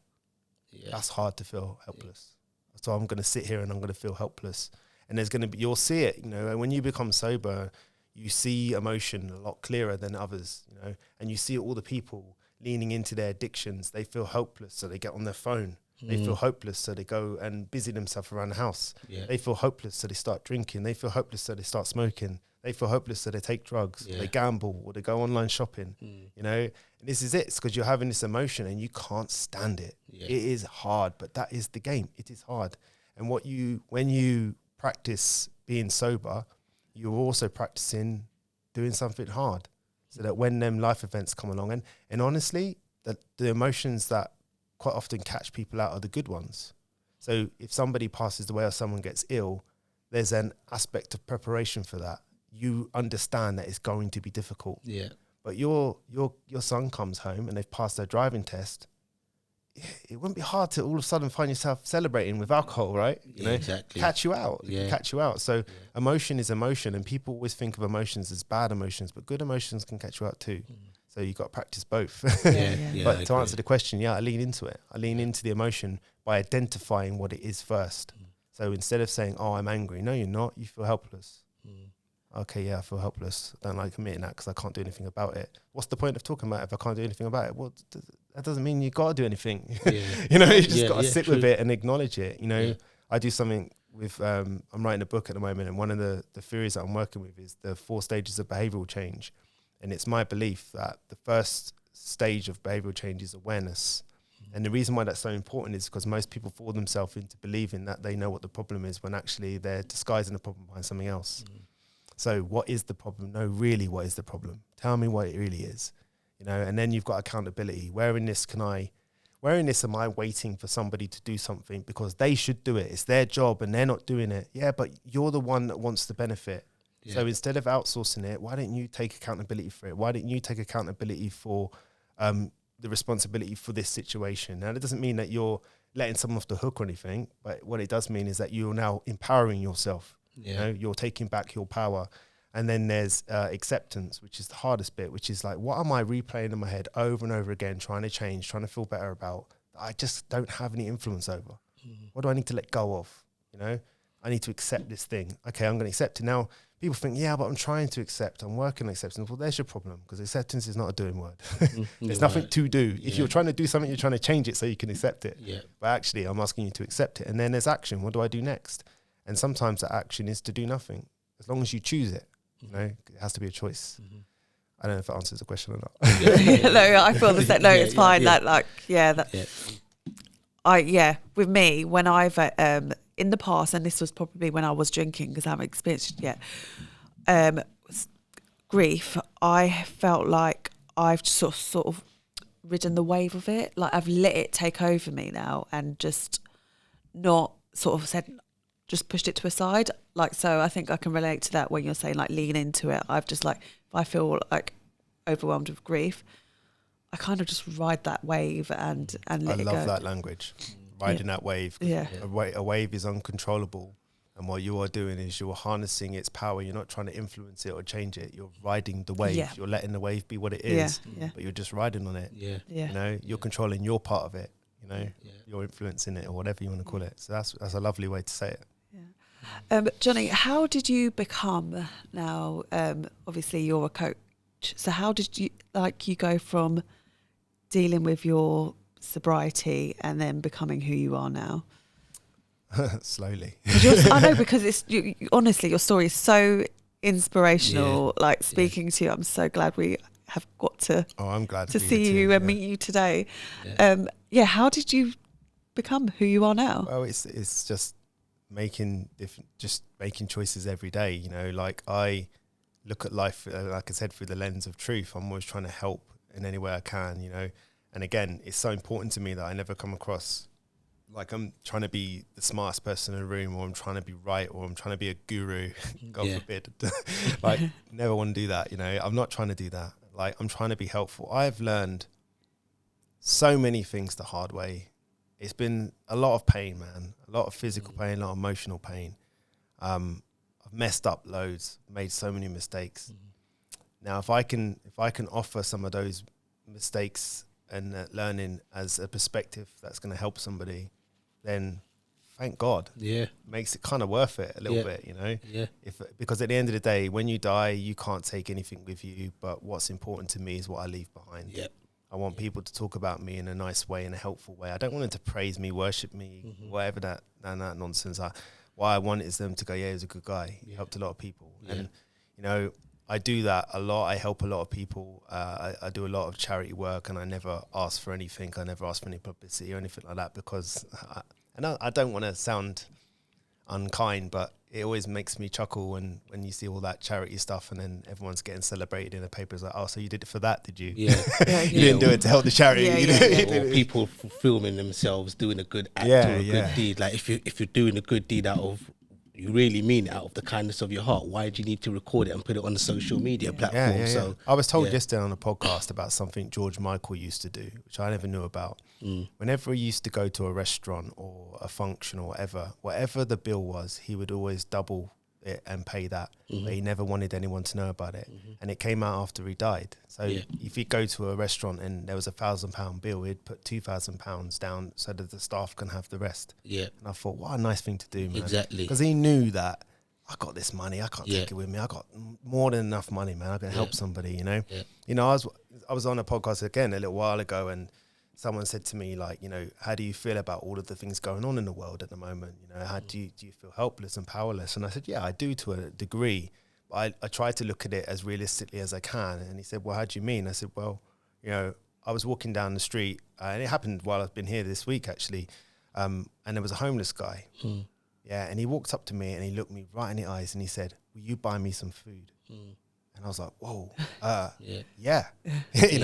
That's hard to feel helpless. So I'm going to sit here and I'm going to feel helpless. And there's going to be, you'll see it, you know, and when you become sober, you see emotion a lot clearer than others, you know, and you see all the people leaning into their addictions. They feel hopeless, so they get on their phone. They feel hopeless, so they go and busy themselves around the house. They feel hopeless, so they start drinking. They feel hopeless, so they start smoking. They feel hopeless, so they take drugs. They gamble, or they go online shopping. You know, and this is it. It's because you're having this emotion and you can't stand it. It is hard, but that is the game. It is hard. And when you practice being sober, you're also practicing doing something hard, so that when them life events come along, and honestly, the emotions that quite often catch people out are the good ones. So if somebody passes away or someone gets ill, there's an aspect of preparation for that. You understand that it's going to be difficult. But your son comes home and they've passed their driving test. It wouldn't be hard to all of a sudden find yourself celebrating with alcohol, right? You know, catch you out. Catch you out. So emotion is emotion, and people always think of emotions as bad emotions, but good emotions can catch you out too. So you've got to practice both. But to answer the question, I lean into it. I lean into the emotion by identifying what it is first. So instead of saying, oh, I'm angry, no, you're not. You feel helpless. Okay, I feel helpless. I don't like admitting that because I can't do anything about it. What's the point of talking about it if I can't do anything about it? Well, that doesn't mean you got to do anything. You know, you just got to sit with it and acknowledge it. You know, I do something with, I'm writing a book at the moment, and one of the theories that I'm working with is the 4 stages of behavioural change. And it's my belief that the first stage of behavioural change is awareness. And the reason why that's so important is because most people fool themselves into believing that they know what the problem is when actually they're disguising the problem behind something else. So what is the problem? No, really, what is the problem? Tell me what it really is, you know. And then you've got accountability. Where in this am I waiting for somebody to do something because they should do it? It's their job and they're not doing it. Yeah, but you're the one that wants the benefit. Yeah. So instead of outsourcing it, why don't you take accountability for it? Why don't you take accountability for the responsibility for this situation? Now, that doesn't mean that you're letting someone off the hook or anything, but what it does mean is that you're now empowering yourself. You know, you're taking back your power. And then there's acceptance, which is the hardest bit, which is like, what am I replaying in my head over and over again, trying to change, trying to feel better about, that I just don't have any influence over? What do I need to let go of? You know, I need to accept this thing. Okay, I'm going to accept it. Now, people think, yeah, but I'm trying to accept. I'm working on acceptance. Well, there's your problem, because acceptance is not a doing word. There's nothing to do. If you're trying to do something, you're trying to change it so you can accept it. But actually, I'm asking you to accept it. And then there's action. What do I do next? And sometimes the action is to do nothing, as long as you choose it. You know, it has to be a choice. I don't know if that answers the question or not. No, I feel the same. No, it's fine. With me, when I've in the past, and this was probably when I was drinking because I haven't experienced it yet, grief, I felt like I've sort of ridden the wave of it. Like I've let it take over me now and just not sort of said, just pushed it to a side. Like, so I think I can relate to that when you're saying like lean into it. I've just like, if I feel like overwhelmed with grief, I kind of just ride that wave and let it go. I love that language, riding that wave. Yeah. A wave is uncontrollable. And what you are doing is you're harnessing its power. You're not trying to influence it or change it. You're riding the wave. Yeah. You're letting the wave be what it is, but you're just riding on it. You know, you're controlling your part of it. You know, you're influencing it or whatever you want to call it. So that's a lovely way to say it. Johnny, how did you become now? Obviously, you're a coach. So how did you go from dealing with your sobriety and then becoming who you are now? Slowly. I know, because it's honestly, your story is so inspirational. Like speaking to you, I'm so glad we have got to. Oh, I'm glad to see you and meet you today. How did you become who you are now? Well, it's just making choices every day. You know, like I look at life, like I said, through the lens of truth. I'm always trying to help in any way I can. You know, and again, it's so important to me that I never come across like I'm trying to be the smartest person in the room, or I'm trying to be right, or I'm trying to be a guru. God forbid. Like, never want to do that. You know, I'm not trying to do that. Like, I'm trying to be helpful. I've learned so many things the hard way. It's been a lot of pain, man. A lot of physical pain, a lot of emotional pain. I've messed up loads, made so many mistakes. Now, if I can offer some of those mistakes and learning as a perspective that's going to help somebody, then thank God. Makes it kind of worth it a little bit, you know. Because at the end of the day, when you die, you can't take anything with you, but what's important to me is what I leave behind. I want people to talk about me in a nice way, in a helpful way. I don't want them to praise me, worship me, whatever that nonsense. What I want is them to go, yeah, he was a good guy. He helped a lot of people. And, you know, I do that a lot. I help a lot of people. I do a lot of charity work, and I never ask for anything. I never ask for any publicity or anything like that, because I don't want to sound unkind, but it always makes me chuckle when you see all that charity stuff and then everyone's getting celebrated in the papers. Like, oh, so you did it for that, did you? You didn't do it to help the charity. Or people filming themselves doing a good act or a good deed. Like, if you're doing a good deed out of, you really mean it, out of the kindness of your heart, why do you need to record it and put it on the social media platform? So I was told yesterday on a podcast about something George Michael used to do, which I never knew about. Whenever he used to go to a restaurant or a function or whatever the bill was, he would always double it and pay that. But he never wanted anyone to know about it. And it came out after he died. So if he'd go to a restaurant and there was £1,000 bill, he'd put £2,000 down so that the staff can have the rest. And I thought, what a nice thing to do, man. Exactly. Because he knew that I got this money, I can't take it with me. I got more than enough money, man. I can help somebody, you know. You know, I was on a podcast again a little while ago, and someone said to me, like, you know, how do you feel about all of the things going on in the world at the moment? You know, how do you feel helpless and powerless? And I said, yeah, I do to a degree. But I try to look at it as realistically as I can. And he said, well, how do you mean? I said, well, you know, I was walking down the street, and it happened while I've been here this week actually, and there was a homeless guy. Yeah, and he walked up to me and he looked me right in the eyes and he said, "Will you buy me some food?" And I was like, "Whoa, yeah." You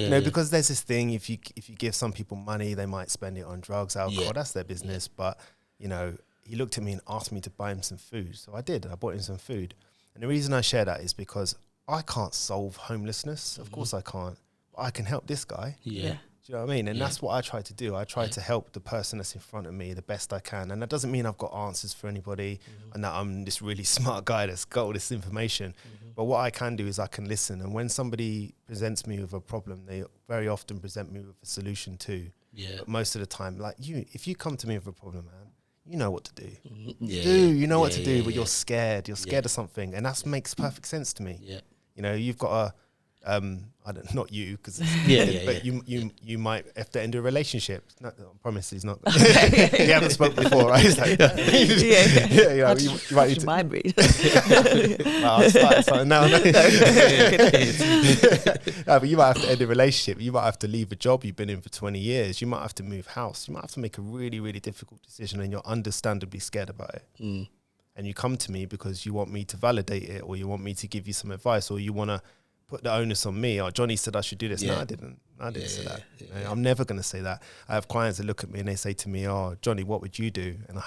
know, because there's this thing, if you give some people money, they might spend it on drugs, alcohol. That's their business. But you know, he looked at me and asked me to buy him some food, so I did. I bought him some food, and the reason I share that is because I can't solve homelessness. Of course I can't. But I can help this guy. Do you know what I mean? And that's what I try to do. I try to help the person that's in front of me the best I can. And that doesn't mean I've got answers for anybody and that I'm this really smart guy that's got all this information. But what I can do is I can listen. And when somebody presents me with a problem, they very often present me with a solution too. But most of the time, like if you come to me with a problem, man, you know what to do. You know what to do, but you're scared. You're scared of something. And that makes perfect sense to me. You know, you've got a... not you, because but you might have to end a relationship. No, I promise he's not. You haven't spoken before, right? He's like, you might need to mind read. I'll start something now. But you might have to end a relationship. You might have to leave a job you've been in for 20 years. You might have to move house. You might have to make a really, really difficult decision, and you're understandably scared about it. And you come to me because you want me to validate it, or you want me to give you some advice, or you want to put the onus on me. Or Johnny said I should do this. No, I didn't say that. I'm never going to say that. I have clients that look at me and they say to me, "Oh, Johnny, what would you do?" And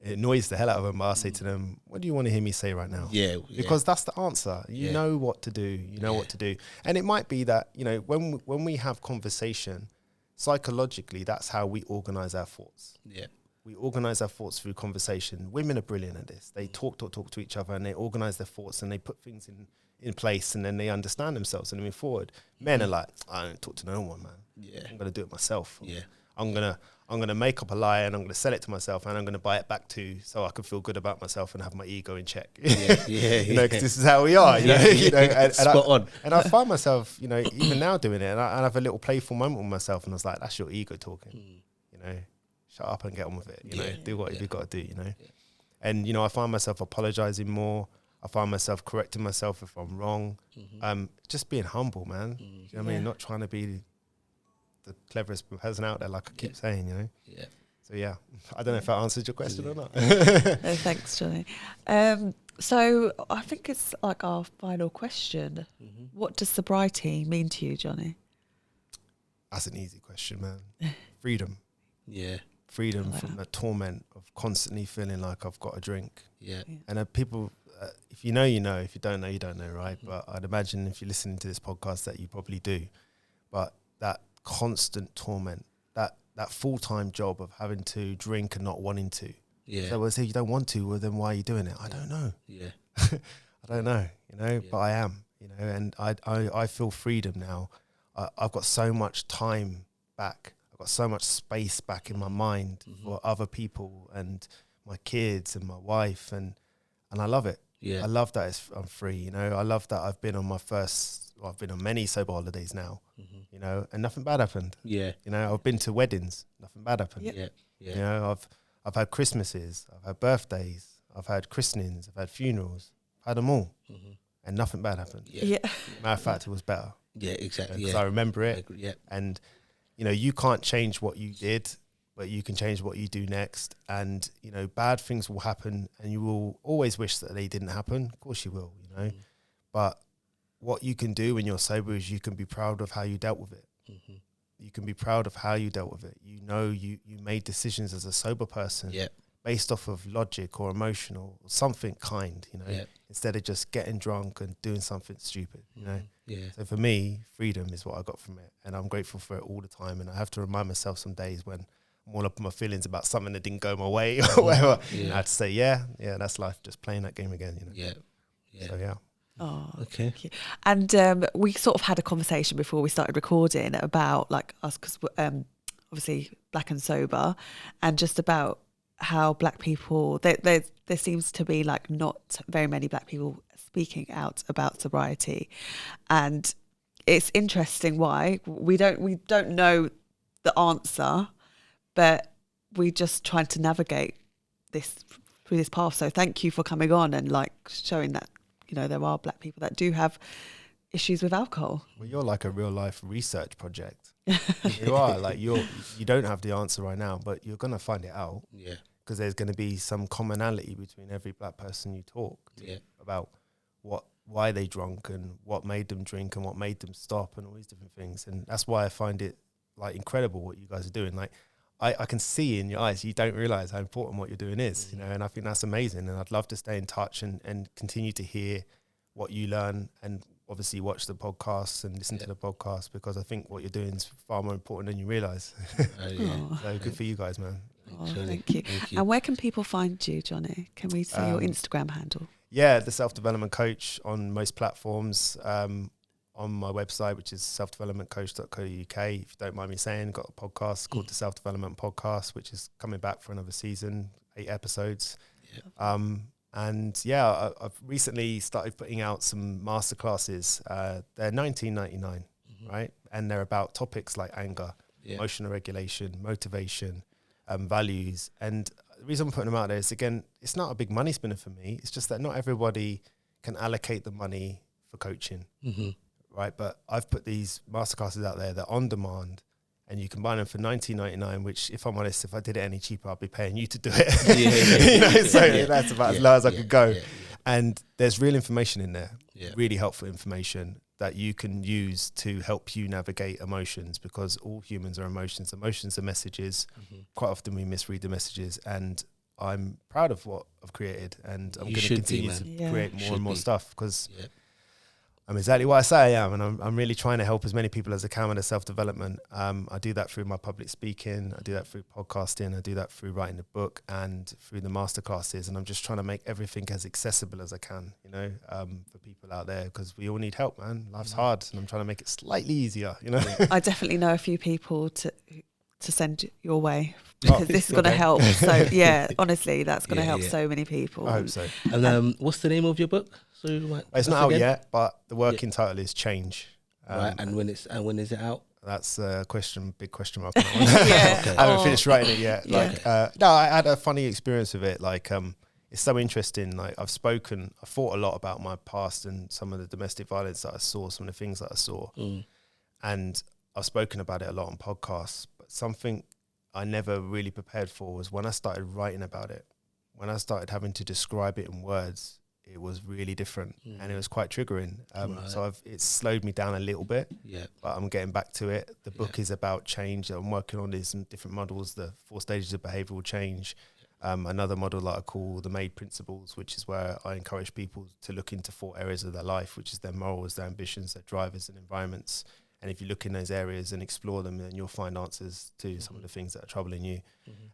it annoys the hell out of them. But I say to them, "What do you want to hear me say right now?" Because that's the answer. You know what to do. You know what to do. And it might be that, you know, when we have conversation, psychologically, that's how we organize our thoughts. We organize our thoughts through conversation. Women are brilliant at this. They talk to each other, and they organize their thoughts, and they put things in place, and then they understand themselves and they move forward. Men are like, "I don't talk to no one, man. I'm gonna do it myself. I'm gonna make up a lie, and I'm gonna sell it to myself, and I'm gonna buy it back too, so I can feel good about myself and have my ego in check." You know, because this is how we are. You know, and spot on. And I find myself, you know, even now doing it, and I have a little playful moment with myself, and I was like, "That's your ego talking." You know, shut up and get on with it. You know, do what you've got to do. You know, and you know, I find myself apologizing more. I find myself correcting myself if I'm wrong. Just being humble, man. You know what I mean? Not trying to be the cleverest person out there, like I keep saying, you know? So, I don't know if that answered your question or not. No, thanks, Johnny. So I think it's like our final question. What does sobriety mean to you, Johnny? That's an easy question, man. Freedom. Freedom from the torment of constantly feeling like I've got a drink. And people... if you know, you know. If you don't know, you don't know, right? But I'd imagine if you're listening to this podcast that you probably do. But that constant torment, that full-time job of having to drink and not wanting to. So I say you don't want to, well then why are you doing it? I don't know. I don't know, you know, but I am, you know, and I feel freedom now. I've got so much time back. I've got so much space back in my mind for other people and my kids and my wife, and I love it. I love that I'm free, you know. I love that I've been on I've been on many sober holidays now, you know, and nothing bad happened. You know, I've been to weddings, nothing bad happened. You know, I've had Christmases, I've had birthdays, I've had christenings, I've had funerals, I've had them all, and nothing bad happened. Matter of fact, it was better. Exactly. Because I remember it. And, you know, you can't change what you did, but you can change what you do next. And, you know, bad things will happen and you will always wish that they didn't happen. Of course you will, you know. But what you can do when you're sober is you can be proud of how you dealt with it. You can be proud of how you dealt with it. You know, you made decisions as a sober person based off of logic or emotional or something kind, you know, instead of just getting drunk and doing something stupid, you know. So for me, freedom is what I got from it. And I'm grateful for it all the time. And I have to remind myself some days when I'm all up in my feelings about something that didn't go my way or whatever. I had to say, that's life, just playing that game again, you know. So, Oh, okay. Thank you. And we sort of had a conversation before we started recording about like us, because obviously black and sober, and just about how black people, there seems to be like not very many black people speaking out about sobriety, and it's interesting why we don't know the answer, but we just trying to navigate this through this path. So thank you for coming on and like showing that, you know, there are black people that do have issues with alcohol. Well, you're like a real life research project. You are like you don't have the answer right now, but you're gonna find it out. Yeah. Because there's going to be some commonality between every black person you talk to about why they drunk and what made them drink and what made them stop and all these different things. And that's why I find it like incredible what you guys are doing. Like I can see in your eyes, you don't realize how important what you're doing is, you know, and I think that's amazing. And I'd love to stay in touch and continue to hear what you learn, and obviously watch the podcasts and listen to the podcast, because I think what you're doing is far more important than you realize. So good for you guys, man. Oh, thank you. And where can people find you, Johnny? Can we see your Instagram handle? Yeah, the Self-Development Coach on most platforms. On my website, which is selfdevelopmentcoach.co.uk. If you don't mind me saying, got a podcast called the Self-Development Podcast, which is coming back for another season, 8 episodes. Yeah. I've recently started putting out some masterclasses. They're $19.99, right? And they're about topics like anger, emotional regulation, motivation, values. And the reason I'm putting them out there is, again, it's not a big money spinner for me. It's just that not everybody can allocate the money for coaching, right? But I've put these masterclasses out there that are on demand, and you can buy them for $19.99, which, if I'm honest, if I did it any cheaper, I'd be paying you to do it. That's about as low as I could go. And there's real information in there, really helpful information that you can use to help you navigate emotions, because all humans are emotions. Emotions are messages. Quite often we misread the messages, and I'm proud of what I've created, and I'm going to continue to create more and more stuff, because I'm exactly what I say I am, and I'm really trying to help as many people as I can with their self-development. I do that through my public speaking, I do that through podcasting, I do that through writing a book and through the masterclasses, and I'm just trying to make everything as accessible as I can, you know, for people out there, because we all need help, man. Life's hard, and I'm trying to make it slightly easier, you know. I definitely know a few people to send your way, because this is going to help. So honestly, that's going to help so many people. I hope so. And what's the name of your book? So it's not out yet, but the working title is Change. Right, and when is it out? That's a big question mark. I haven't finished writing it yet. No, I had a funny experience with it. Like, it's so interesting. Like, I thought a lot about my past and some of the domestic violence that I saw, some of the things that I saw, and I've spoken about it a lot on podcasts. But something I never really prepared for was when I started writing about it. When I started having to describe it in words, it was really different, and it was quite triggering. So it's slowed me down a little bit, but I'm getting back to it. The book is about change. I'm working on these different models, the 4 stages of behavioural change. Another model that I call the MADE principles, which is where I encourage people to look into 4 areas of their life, which is their morals, their ambitions, their drivers and environments. And if you look in those areas and explore them, then you'll find answers to some of the things that are troubling you.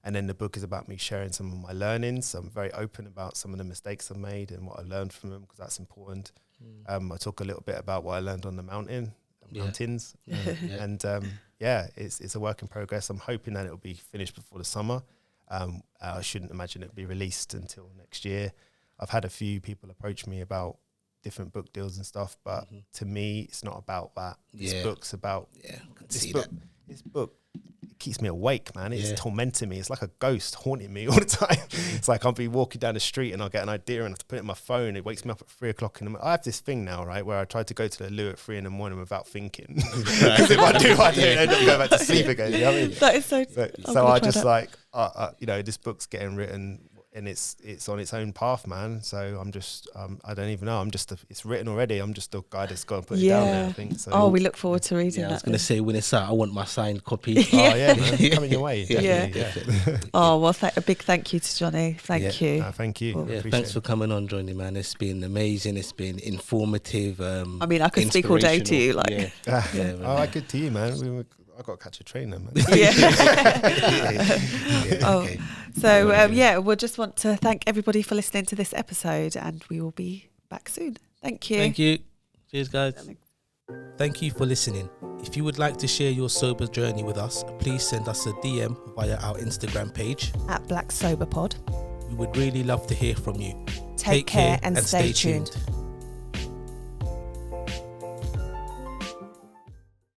And then the book is about me sharing some of my learnings. So I'm very open about some of the mistakes I've made and what I learned from them, because that's important. I talk a little bit about what I learned on the mountains. And it's a work in progress. I'm hoping that it'll be finished before the summer. I shouldn't imagine it'll be released until next year. I've had a few people approach me about different book deals and stuff, but to me, it's not about that. This book's about this book. It keeps me awake, man. It's tormenting me. It's like a ghost haunting me all the time. It's like I'll be walking down the street and I'll get an idea and I have to put it in my phone. It wakes me up at 3 o'clock in the morning. I have this thing now, right, where I try to go to the loo at 3 in the morning without thinking. Because if I do, I end up going back to sleep again. You know what I mean? That is so I just like, you know, this book's getting written, and it's on its own path, man. So I'm just, I don't even know. It's written already. I'm just the guy that's got to put it down there, I think. So. Oh, we look forward to reading that. I was going to say, when it's out, I want my signed copy. Oh, yeah, man. Coming your way. Definitely. Oh, well, a big thank you to Johnny. Thank you. Thank you. Thanks for coming on, Johnny, man. It's been amazing. It's been informative. I mean, I could speak all day to you. Like, I could to you, man. I got to catch a train then, man. We'll just want to thank everybody for listening to this episode, and we will be back soon. Thank you. Thank you. Cheers, guys. Thank you for listening. If you would like to share your sober journey with us, please send us a DM via our Instagram page at Black Sober Pod. We would really love to hear from you. Take care and stay tuned.